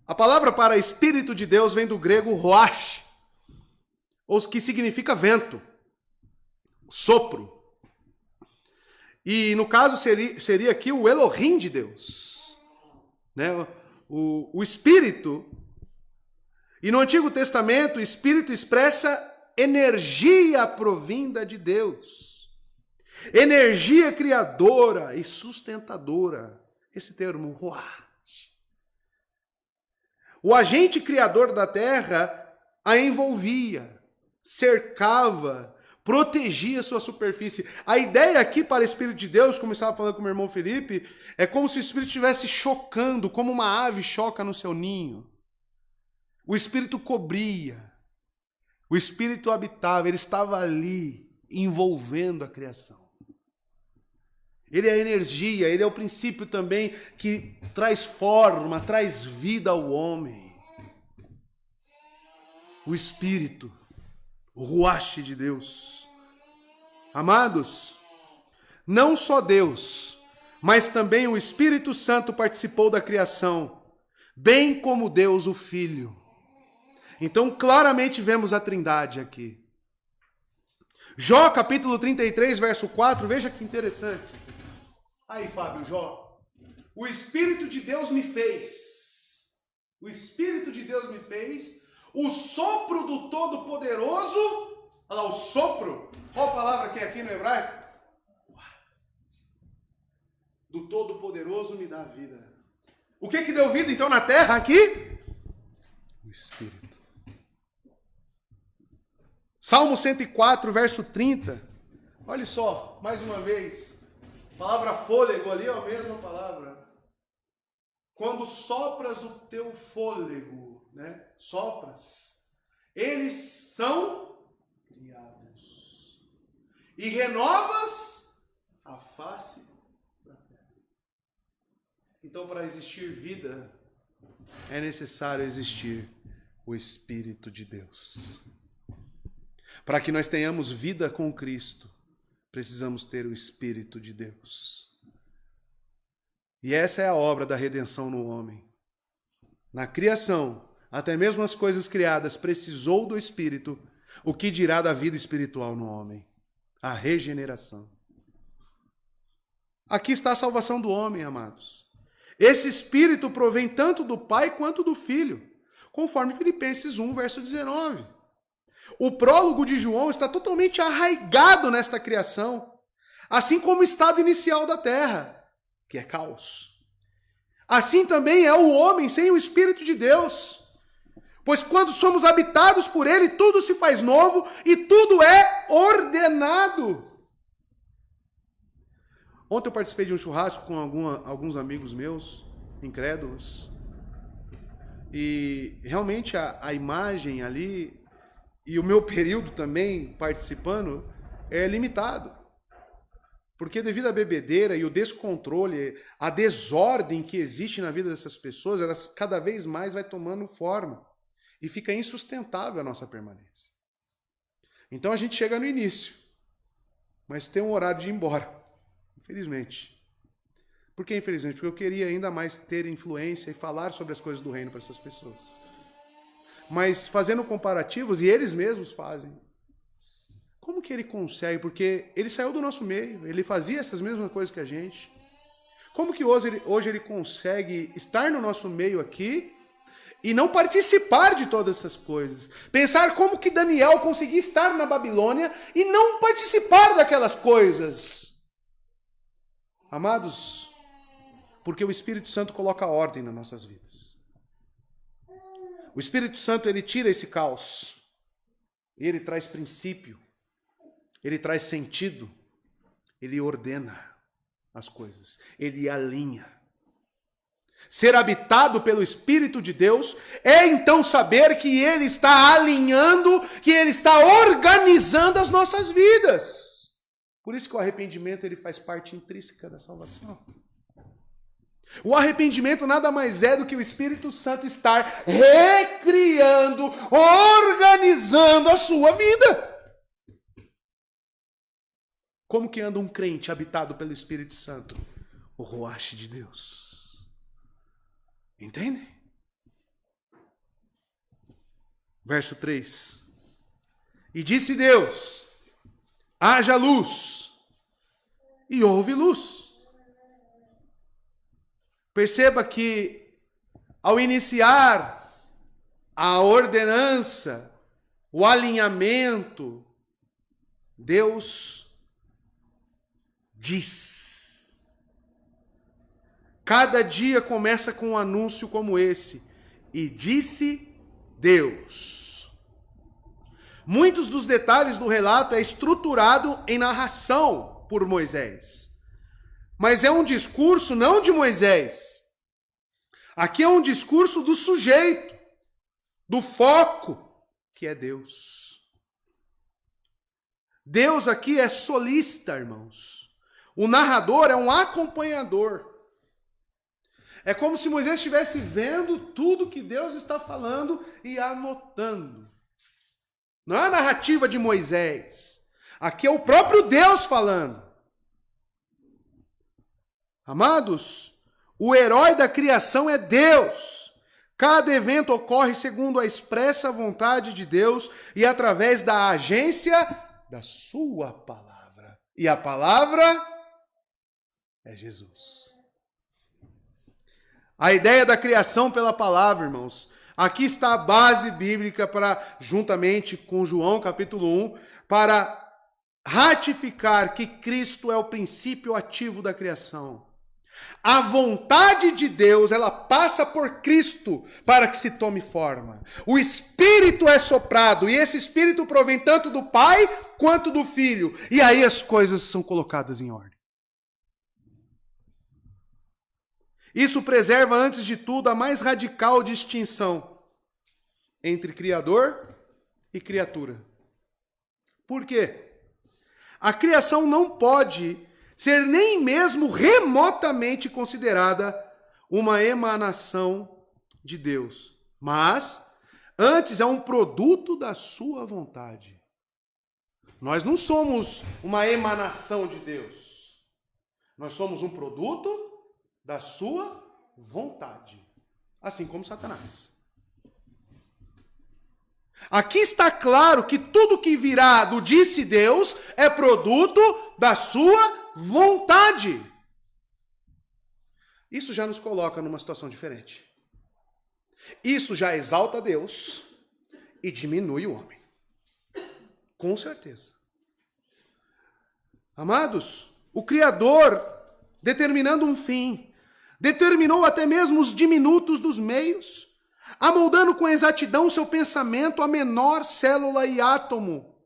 A palavra para Espírito de Deus vem do grego roach, ou que significa vento, sopro. E no caso seria aqui o Elohim de Deus, né? O Espírito. E no Antigo Testamento, o Espírito expressa energia provinda de Deus. Energia criadora e sustentadora. Esse termo, roach. O agente criador da terra a envolvia, cercava, protegia sua superfície. A ideia aqui para o Espírito de Deus, como eu estava falando com o meu irmão Felipe, é como se o Espírito estivesse chocando, como uma ave choca no seu ninho. O Espírito cobria, o Espírito habitava, ele estava ali, envolvendo a criação. Ele é a energia, ele é o princípio também que traz forma, traz vida ao homem. O Espírito, o ruach de Deus. Amados, não só Deus, mas também o Espírito Santo participou da criação, bem como Deus o Filho. Então, claramente vemos a Trindade aqui. Jó, capítulo 33, verso 4, veja que interessante. Aí, Fábio, Jó. O Espírito de Deus me fez. O Espírito de Deus me fez. O sopro do Todo-Poderoso. Olha lá, o sopro. Qual a palavra que é aqui no hebraico? Do Todo-Poderoso me dá vida. O que deu vida então na terra aqui? O Espírito. Salmo 104, verso 30. Olha só, mais uma vez. Palavra fôlego ali é a mesma palavra. Quando sopras o teu fôlego, né? Sopras, eles são criados. E renovas a face da terra. Então, para existir vida, é necessário existir o Espírito de Deus. Para que nós tenhamos vida com Cristo, precisamos ter o Espírito de Deus. E essa é a obra da redenção no homem. Na criação, até mesmo as coisas criadas precisou do Espírito, o que dirá da vida espiritual no homem? A regeneração. Aqui está a salvação do homem, amados. Esse Espírito provém tanto do Pai quanto do Filho, conforme Filipenses 1, verso 19. O prólogo de João está totalmente arraigado nesta criação, assim como o estado inicial da terra, que é caos. Assim também é o homem sem o Espírito de Deus, pois quando somos habitados por ele, tudo se faz novo e tudo é ordenado. Ontem eu participei de um churrasco com alguns amigos meus, incrédulos, e realmente a imagem ali, e o meu período também participando, é limitado. Porque devido à bebedeira e o descontrole, a desordem que existe na vida dessas pessoas, elas cada vez mais vai tomando forma. E fica insustentável a nossa permanência. Então a gente chega no início, mas tem um horário de ir embora. Infelizmente. Por que infelizmente? Porque eu queria ainda mais ter influência e falar sobre as coisas do reino para essas pessoas. Mas fazendo comparativos, e eles mesmos fazem. Como que ele consegue? Porque ele saiu do nosso meio, ele fazia essas mesmas coisas que a gente. Como que hoje ele consegue estar no nosso meio aqui e não participar de todas essas coisas? Pensar como que Daniel conseguia estar na Babilônia e não participar daquelas coisas. Amados, porque o Espírito Santo coloca ordem nas nossas vidas. O Espírito Santo, ele tira esse caos. Ele traz princípio. Ele traz sentido. Ele ordena as coisas. Ele alinha. Ser habitado pelo Espírito de Deus é então saber que Ele está alinhando, que Ele está organizando as nossas vidas. Por isso que o arrependimento ele faz parte intrínseca da salvação. O arrependimento nada mais é do que o Espírito Santo estar recriando, organizando a sua vida. Como que anda um crente habitado pelo Espírito Santo? O Ruach de Deus. Entende? Verso 3. E disse Deus: haja luz, e houve luz. Perceba que, ao iniciar a ordenança, o alinhamento, Deus diz. Cada dia começa com um anúncio como esse. E disse Deus. Muitos dos detalhes do relato é estruturado em narração por Moisés. Mas é um discurso não de Moisés. Aqui é um discurso do sujeito, do foco, que é Deus. Deus aqui é solista, irmãos. O narrador é um acompanhador. É como se Moisés estivesse vendo tudo que Deus está falando e anotando. Não é a narrativa de Moisés. Aqui é o próprio Deus falando. Amados, o herói da criação é Deus. Cada evento ocorre segundo a expressa vontade de Deus e através da agência da sua palavra. E a palavra é Jesus. A ideia da criação pela palavra, irmãos. Aqui está a base bíblica para, juntamente com João capítulo 1, para ratificar que Cristo é o princípio ativo da criação. A vontade de Deus, ela passa por Cristo para que se tome forma. O Espírito é soprado e esse Espírito provém tanto do Pai quanto do Filho. E aí as coisas são colocadas em ordem. Isso preserva, antes de tudo, a mais radical distinção entre Criador e criatura. Por quê? A criação não pode ser nem mesmo remotamente considerada uma emanação de Deus, mas antes é um produto da sua vontade. Nós não somos uma emanação de Deus. Nós somos um produto da sua vontade, assim como Satanás. Aqui está claro que tudo que virá do disse Deus é produto da sua vontade. Isso já nos coloca numa situação diferente. Isso já exalta Deus e diminui o homem. Com certeza. Amados, o Criador, determinando um fim, determinou até mesmo os diminutos dos meios, amoldando com exatidão seu pensamento a menor célula e átomo,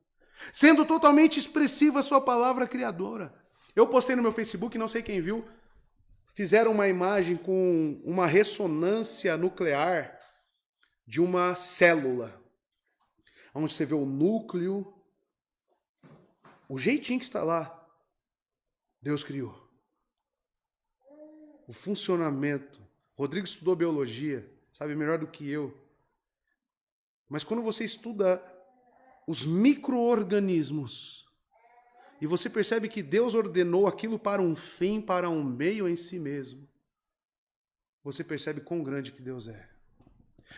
sendo totalmente expressiva a sua palavra criadora. Eu postei no meu Facebook, não sei quem viu, fizeram uma imagem com uma ressonância nuclear de uma célula, onde você vê o núcleo, o jeitinho que está lá, Deus criou. O funcionamento. Rodrigo estudou biologia, sabe melhor do que eu. Mas quando você estuda os micro-organismos e você percebe que Deus ordenou aquilo para um fim, para um meio em si mesmo, você percebe quão grande que Deus é.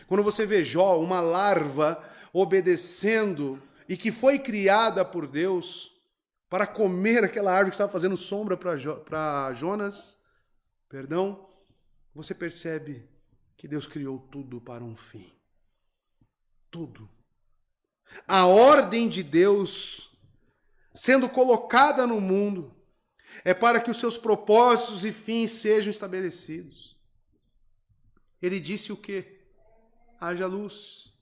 Quando você vê Jó, uma larva, obedecendo e que foi criada por Deus para comer aquela árvore que estava fazendo sombra para Jonas, você percebe que Deus criou tudo para um fim. Tudo. A ordem de Deus sendo colocada no mundo é para que os seus propósitos e fins sejam estabelecidos. Ele disse o quê? Haja luz,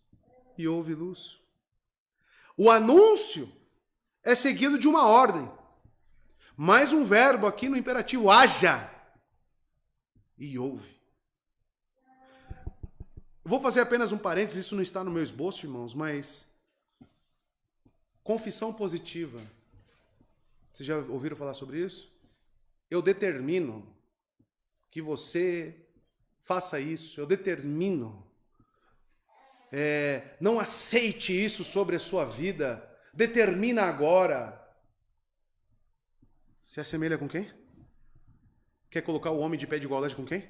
e houve luz. O anúncio é seguido de uma ordem. Mais um verbo aqui no imperativo, haja, e houve. vou fazer apenas um parênteses, isso não está no meu esboço, irmãos, mas confissão positiva. Vocês já ouviram falar sobre isso? Eu determino que você faça isso, eu determino. Não aceite isso sobre a sua vida. Determina agora. Se assemelha com quem? Quer colocar o homem de pé de igualdade com quem?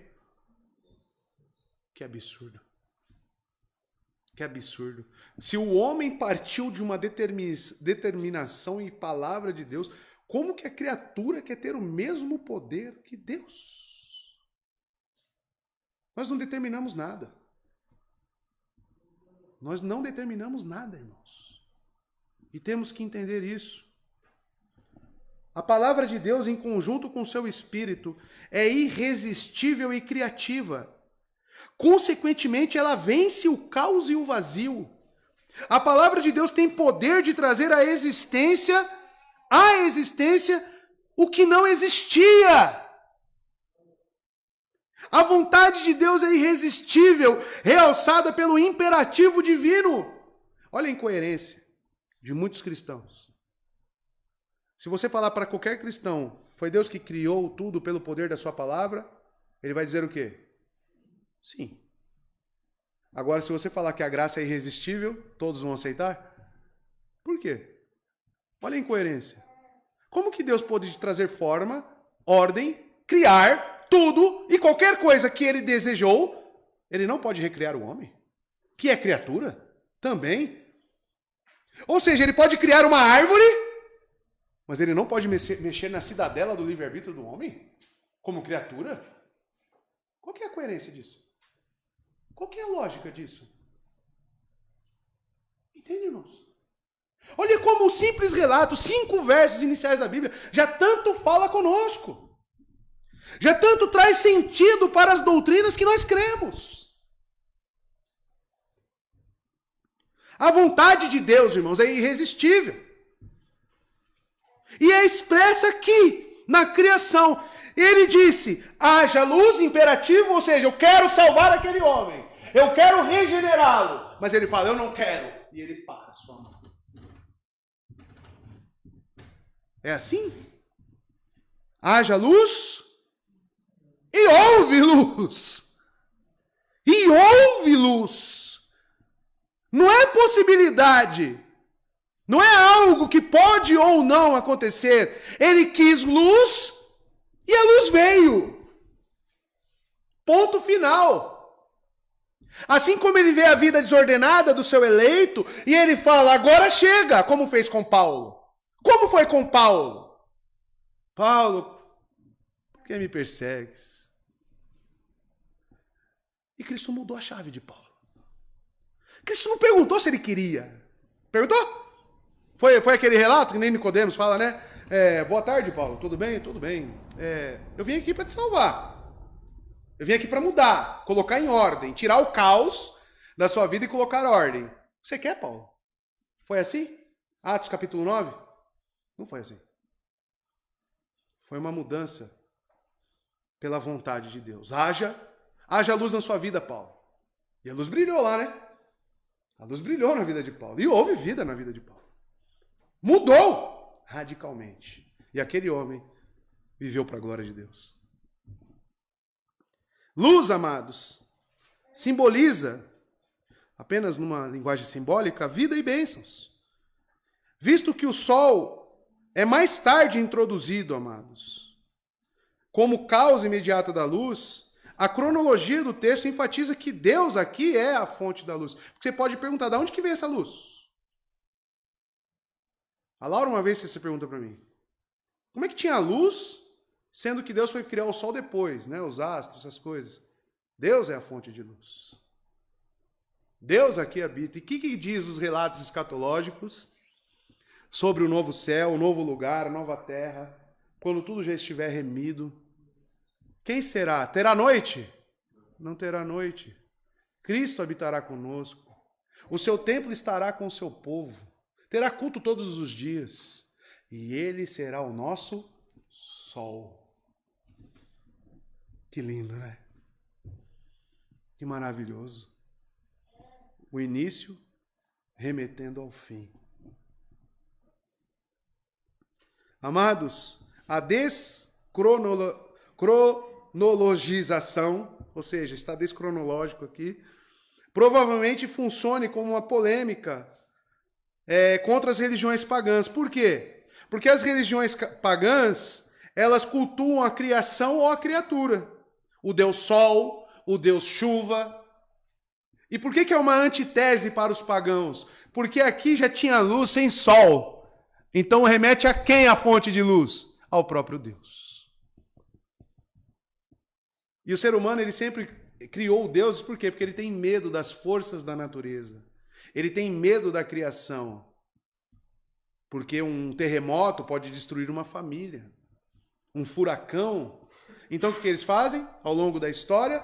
Que absurdo. Que absurdo. Se o homem partiu de uma determinação e palavra de Deus, como que a criatura quer ter o mesmo poder que Deus? Nós não determinamos nada. Nós não determinamos nada, irmãos. E temos que entender isso. A palavra de Deus, em conjunto com o seu espírito, é irresistível e criativa. Consequentemente, ela vence o caos e o vazio. A palavra de Deus tem poder de trazer à existência o que não existia. A vontade de Deus é irresistível, realçada pelo imperativo divino. Olha a incoerência de muitos cristãos. Se você falar para qualquer cristão, foi Deus que criou tudo pelo poder da sua palavra, ele vai dizer o quê? Sim. Agora, se você falar que a graça é irresistível, todos vão aceitar? Por quê? Olha a incoerência. Como que Deus pode trazer forma, ordem, criar tudo e qualquer coisa que ele desejou, ele não pode recriar o homem, que é criatura também. Ou seja, ele pode criar uma árvore, mas ele não pode mexer na cidadela do livre-arbítrio do homem, como criatura. Qual que é a coerência disso? Qual que é a lógica disso? Entende, irmãos? Olha como o simples relato, 5 versos iniciais da Bíblia, já tanto fala conosco. Já tanto traz sentido para as doutrinas que nós cremos. A vontade de Deus, irmãos, é irresistível. E é expressa aqui, na criação. Ele disse, haja luz, imperativo, ou seja, eu quero salvar aquele homem. Eu quero regenerá-lo. Mas ele fala, eu não quero. E ele para a sua mão. É assim? Haja luz e houve luz. E houve luz. Não é possibilidade. Não é algo que pode ou não acontecer. Ele quis luz e a luz veio. Ponto final. Assim como ele vê a vida desordenada do seu eleito e ele fala, agora chega, como fez com Paulo. Como foi com Paulo? Paulo, por que me persegues? E Cristo mudou a chave de Paulo. Cristo não perguntou se ele queria. Perguntou? Foi aquele relato que nem Nicodemos fala, né? Boa tarde, Paulo. Tudo bem? Tudo bem. Eu vim aqui para te salvar. Eu vim aqui para mudar, colocar em ordem, tirar o caos da sua vida e colocar ordem. Você quer, Paulo? Foi assim? Atos capítulo 9? Não foi assim. Foi uma mudança pela vontade de Deus. Haja luz na sua vida, Paulo. E a luz brilhou lá, né? A luz brilhou na vida de Paulo. E houve vida na vida de Paulo. Mudou radicalmente. E aquele homem viveu para a glória de Deus. Luz, amados, simboliza, apenas numa linguagem simbólica, vida e bênçãos. Visto que o sol é mais tarde introduzido, amados, como causa imediata da luz, a cronologia do texto enfatiza que Deus aqui é a fonte da luz. Você pode perguntar, de onde que vem essa luz? A Laura uma vez fez essa pergunta para mim. Como é que tinha luz, sendo que Deus foi criar o sol depois, né? Os astros, essas coisas. Deus é a fonte de luz. Deus aqui habita. E o que diz os relatos escatológicos sobre o novo céu, o novo lugar, a nova terra, quando tudo já estiver remido? Quem será? Terá noite? Não terá noite. Cristo habitará conosco. O seu templo estará com o seu povo. Terá culto todos os dias. E ele será o nosso sol. Que lindo, né? Que maravilhoso. o início remetendo ao fim. Amados, a descronologização, ou seja, está descronológico aqui, provavelmente funcione como uma polêmica contra as religiões pagãs. Por quê? Porque as religiões pagãs, elas cultuam a criação ou a criatura. O Deus Sol, o Deus Chuva. E por que é uma antitese para os pagãos? Porque aqui já tinha luz sem sol. Então remete a quem a fonte de luz? Ao próprio Deus. E o ser humano, ele sempre criou deuses, por quê? Porque ele tem medo das forças da natureza. Ele tem medo da criação. Porque um terremoto pode destruir uma família. Um furacão. Então o que eles fazem ao longo da história?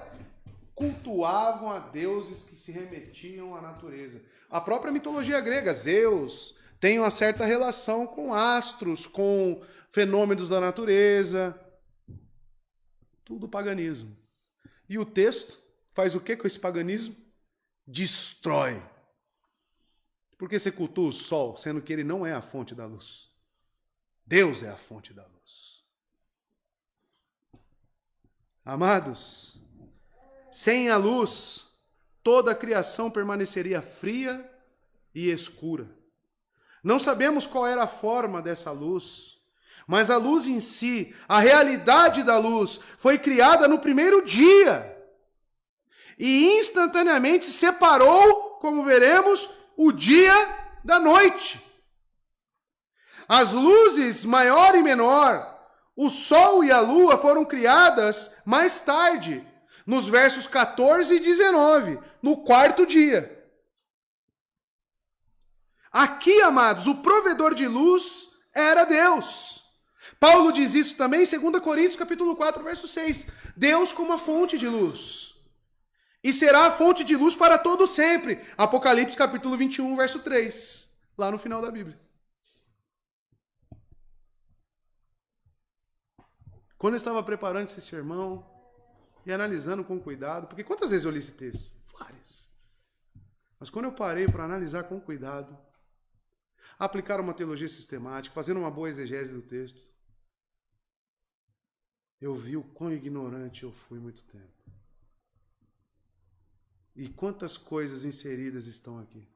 Cultuavam a deuses que se remetiam à natureza. A própria mitologia grega, Zeus, tem uma certa relação com astros, com fenômenos da natureza. Tudo paganismo. E o texto faz o que com esse paganismo? Destrói. Por que você cultua o sol, sendo que ele não é a fonte da luz? Deus é a fonte da luz. Amados, sem a luz, toda a criação permaneceria fria e escura. Não sabemos qual era a forma dessa luz, mas a luz em si, a realidade da luz, foi criada no primeiro dia. E instantaneamente separou, como veremos, o dia da noite. As luzes maior e menor, o sol e a lua foram criadas mais tarde, nos versos 14 e 19, no quarto dia. Aqui, amados, o provedor de luz era Deus. Paulo diz isso também em 2 Coríntios capítulo 4, verso 6. Deus como a fonte de luz. E será a fonte de luz para todo sempre. Apocalipse capítulo 21, verso 3. Lá no final da Bíblia. Quando eu estava preparando esse sermão e analisando com cuidado, porque quantas vezes eu li esse texto? Várias. Mas quando eu parei para analisar com cuidado, aplicar uma teologia sistemática, fazendo uma boa exegese do texto, eu vi o quão ignorante eu fui muito tempo. E quantas coisas inseridas estão aqui.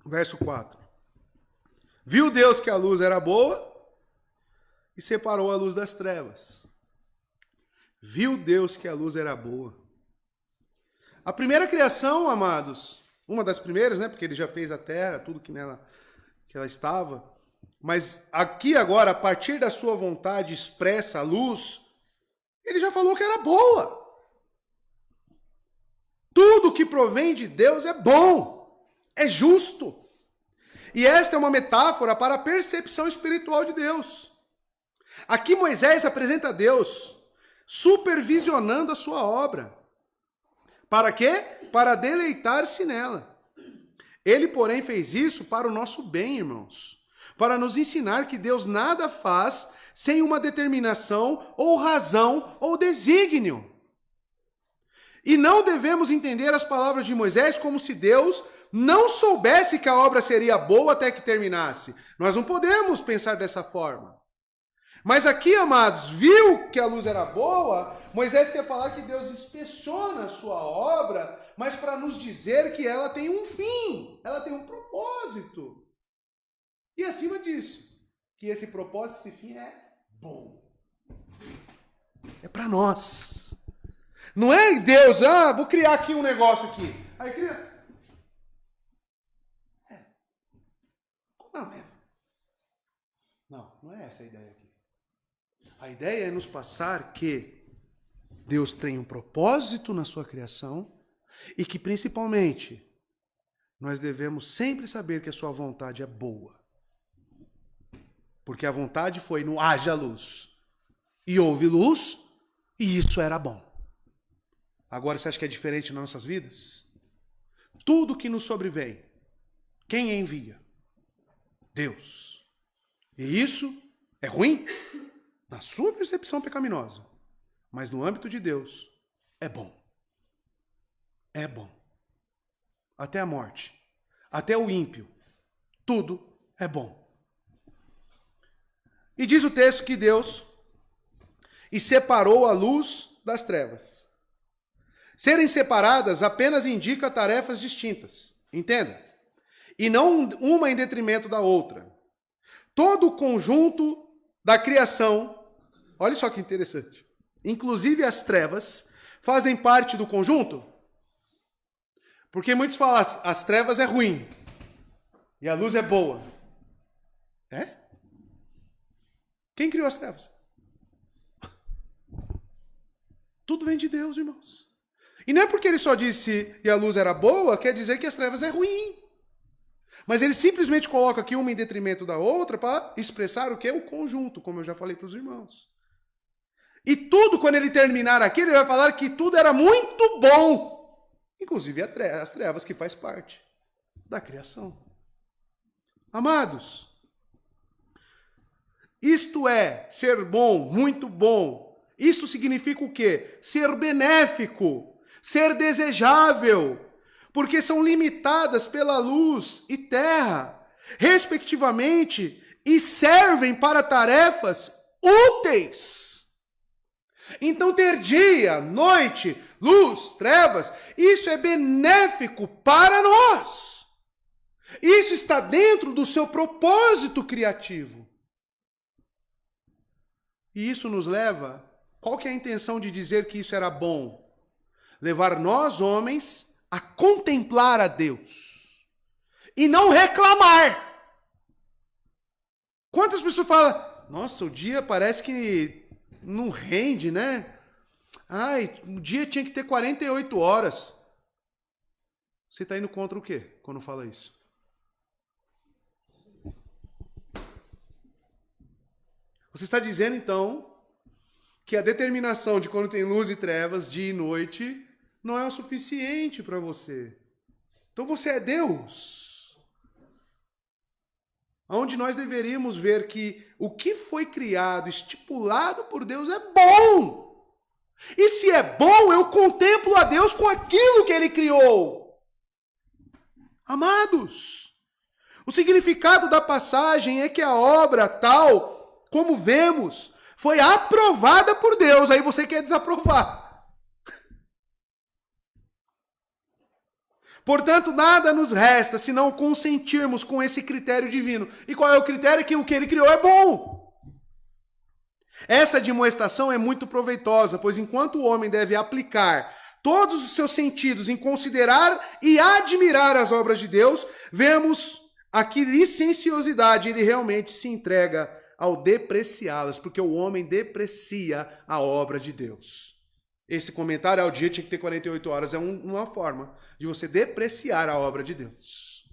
Verso 4. Viu Deus que a luz era boa e separou a luz das trevas. Viu Deus que a luz era boa. A primeira criação, amados, uma das primeiras, né? Porque ele já fez a terra, tudo que ela estava. Mas aqui agora, a partir da sua vontade expressa a luz, ele já falou que era boa. Tudo que provém de Deus é bom, é justo. E esta é uma metáfora para a percepção espiritual de Deus. Aqui Moisés apresenta Deus supervisionando a sua obra. Para quê? Para deleitar-se nela. Ele, porém, fez isso para o nosso bem, irmãos. Para nos ensinar que Deus nada faz sem uma determinação, ou razão, ou desígnio. E não devemos entender as palavras de Moisés como se Deus não soubesse que a obra seria boa até que terminasse. Nós não podemos pensar dessa forma. Mas aqui, amados, viu que a luz era boa, Moisés quer falar que Deus inspeciona a sua obra, mas para nos dizer que ela tem um fim, ela tem um propósito. E acima disso, que esse propósito, esse fim é bom. É para nós. Não é Deus, vou criar aqui um negócio aqui. Aí cria. Como é mesmo? Não é essa a ideia aqui. A ideia é nos passar que Deus tem um propósito na sua criação e que, principalmente, nós devemos sempre saber que a sua vontade é boa. Porque a vontade foi no haja luz. E houve luz, e isso era bom. Agora, você acha que é diferente nas nossas vidas? Tudo que nos sobrevém, quem envia? Deus. E isso é ruim? Na sua percepção pecaminosa. Mas no âmbito de Deus, é bom. é bom. Até a morte. Até o ímpio. Tudo é bom. E diz o texto que Deus e separou a luz das trevas. Serem separadas apenas indica tarefas distintas. Entenda? E não uma em detrimento da outra. Todo o conjunto da criação, olha só que interessante, inclusive as trevas, fazem parte do conjunto? Porque muitos falam, as trevas é ruim e a luz é boa. É? Quem criou as trevas? Tudo vem de Deus, irmãos. E não é porque ele só disse e a luz era boa, quer dizer que as trevas é ruim. Mas ele simplesmente coloca aqui uma em detrimento da outra para expressar o que é o conjunto, como eu já falei para os irmãos. E tudo, quando ele terminar aqui, ele vai falar que tudo era muito bom. Inclusive as trevas, que faz parte da criação. Amados, isto é ser bom, muito bom. Isso significa o quê? Ser benéfico, ser desejável, porque são limitadas pela luz e terra, respectivamente, e servem para tarefas úteis. Então, ter dia, noite, luz, trevas, isso é benéfico para nós. Isso está dentro do seu propósito criativo. E isso nos leva, qual que é a intenção de dizer que isso era bom? Levar nós, homens, a contemplar a Deus e não reclamar. Quantas pessoas falam, nossa, o dia parece que não rende, né? Ai, o dia tinha que ter 48 horas. Você está indo contra o quê quando fala isso? Você está dizendo, então, que a determinação de quando tem luz e trevas, dia e noite, não é o suficiente para você. Então você é Deus. Onde nós deveríamos ver que o que foi criado, estipulado por Deus é bom. E se é bom, eu contemplo a Deus com aquilo que Ele criou. Amados, o significado da passagem é que a obra tal, como vemos, foi aprovada por Deus. Aí você quer desaprovar. Portanto, nada nos resta senão consentirmos com esse critério divino. E qual é o critério? Que o que ele criou é bom. Essa admoestação é muito proveitosa, pois enquanto o homem deve aplicar todos os seus sentidos em considerar e admirar as obras de Deus, vemos aqui licenciosidade, ele realmente se entrega ao depreciá-las, porque o homem deprecia a obra de Deus. Esse comentário ao dia tinha que ter 48 horas, é uma forma de você depreciar a obra de Deus.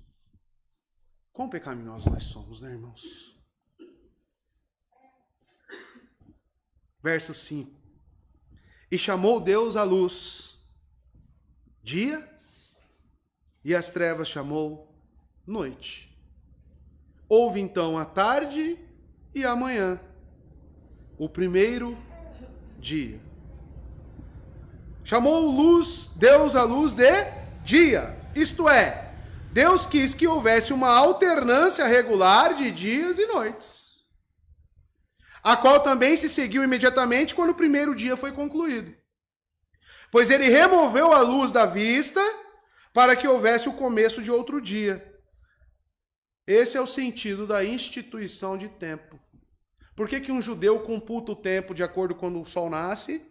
Quão pecaminosos nós somos, né, irmãos? Verso 5. E chamou Deus a luz dia, e as trevas chamou noite. Houve então a tarde e a manhã, o primeiro dia. Chamou Deus a luz de dia, isto é, Deus quis que houvesse uma alternância regular de dias e noites, a qual também se seguiu imediatamente quando o primeiro dia foi concluído. Pois ele removeu a luz da vista para que houvesse o começo de outro dia. Esse é o sentido da instituição de tempo. Por que um judeu computa o tempo de acordo com quando o sol nasce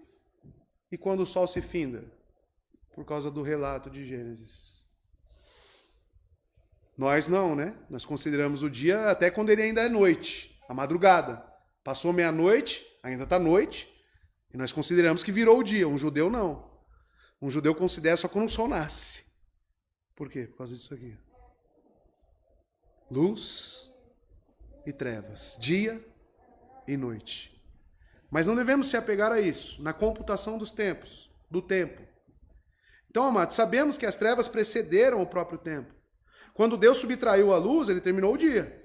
e quando o sol se finda? Por causa do relato de Gênesis. Nós não, né? Nós consideramos o dia até quando ele ainda é noite, a madrugada. Passou meia-noite, ainda está noite, e nós consideramos que virou o dia. Um judeu não. Um judeu considera só quando o sol nasce. Por quê? Por causa disso aqui. Luz e trevas, dia e noite. Mas não devemos se apegar a isso, na computação dos tempos, do tempo. Então, amados, sabemos que as trevas precederam o próprio tempo. Quando Deus subtraiu a luz, ele terminou o dia.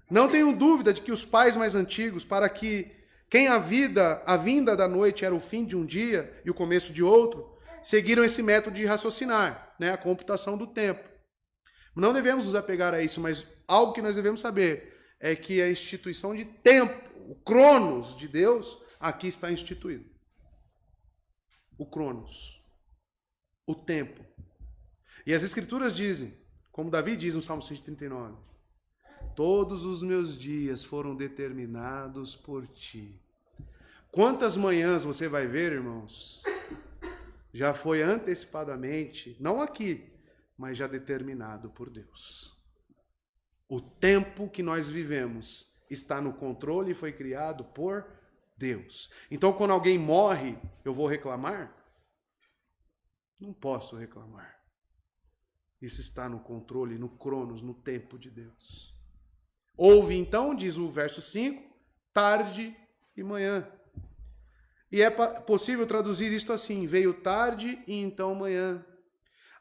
Não tenho dúvida de que os pais mais antigos, para que quem a vinda da noite era o fim de um dia e o começo de outro, seguiram esse método de raciocinar, né? A computação do tempo. Não devemos nos apegar a isso, mas algo que nós devemos saber é que a instituição de tempo, o cronos de Deus, aqui está instituído. O cronos. O tempo. E as Escrituras dizem, como Davi diz no Salmo 139, todos os meus dias foram determinados por ti. Quantas manhãs você vai ver, irmãos, já foi antecipadamente, não aqui, mas já determinado por Deus. O tempo que nós vivemos está no controle e foi criado por Deus. Então, quando alguém morre, eu vou reclamar? Não posso reclamar. Isso está no controle, no cronos, no tempo de Deus. Houve então, diz o verso 5, tarde e manhã. E é possível traduzir isto assim, veio tarde e então manhã.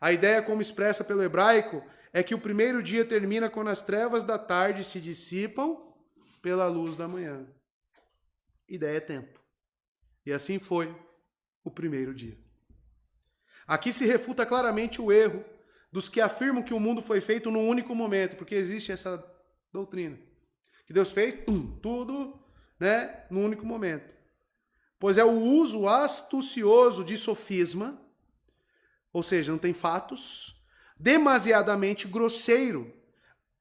A ideia como expressa pelo hebraico é que o primeiro dia termina quando as trevas da tarde se dissipam pela luz da manhã. Ideia é tempo. E assim foi o primeiro dia. Aqui se refuta claramente o erro dos que afirmam que o mundo foi feito num único momento, porque existe essa doutrina. Que Deus fez tudo, né, num único momento. Pois é o uso astucioso de sofisma, ou seja, não tem fatos, demasiadamente grosseiro,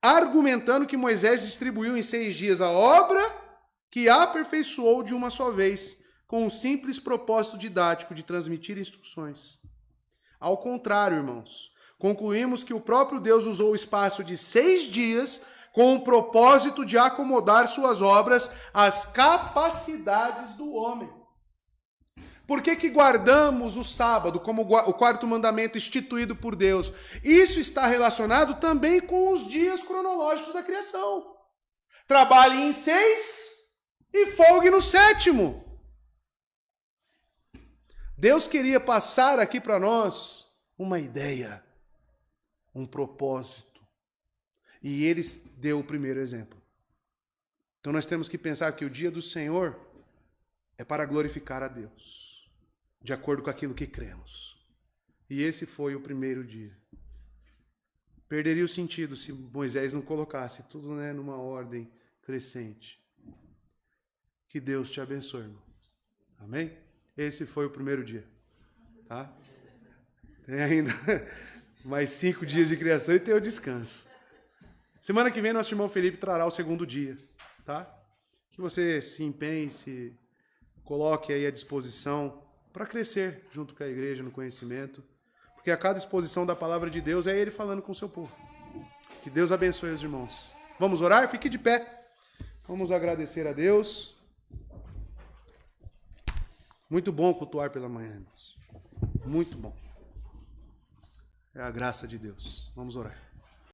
argumentando que Moisés distribuiu em 6 dias a obra que aperfeiçoou de uma só vez, com o simples propósito didático de transmitir instruções. Ao contrário, irmãos, concluímos que o próprio Deus usou o espaço de 6 dias com o propósito de acomodar suas obras às capacidades do homem. Por que guardamos o sábado como o quarto mandamento instituído por Deus? Isso está relacionado também com os dias cronológicos da criação. Trabalhe em 6 e folgue no 7º. Deus queria passar aqui para nós uma ideia, um propósito. E Ele deu o primeiro exemplo. Então nós temos que pensar que o dia do Senhor é para glorificar a Deus, de acordo com aquilo que cremos. E esse foi o primeiro dia. Perderia o sentido se Moisés não colocasse tudo, né, numa ordem crescente. Que Deus te abençoe, irmão. Amém? Esse foi o primeiro dia. Tá? Tem ainda mais 5 dias de criação e tem o descanso. Semana que vem nosso irmão Felipe trará o segundo dia. Tá? Que você se empenhe, se coloque aí à disposição para crescer junto com a igreja no conhecimento. Porque a cada exposição da palavra de Deus é Ele falando com o seu povo. Que Deus abençoe os irmãos. Vamos orar? Fique de pé. Vamos agradecer a Deus. Muito bom cultuar pela manhã, irmãos. Muito bom. É a graça de Deus. Vamos orar.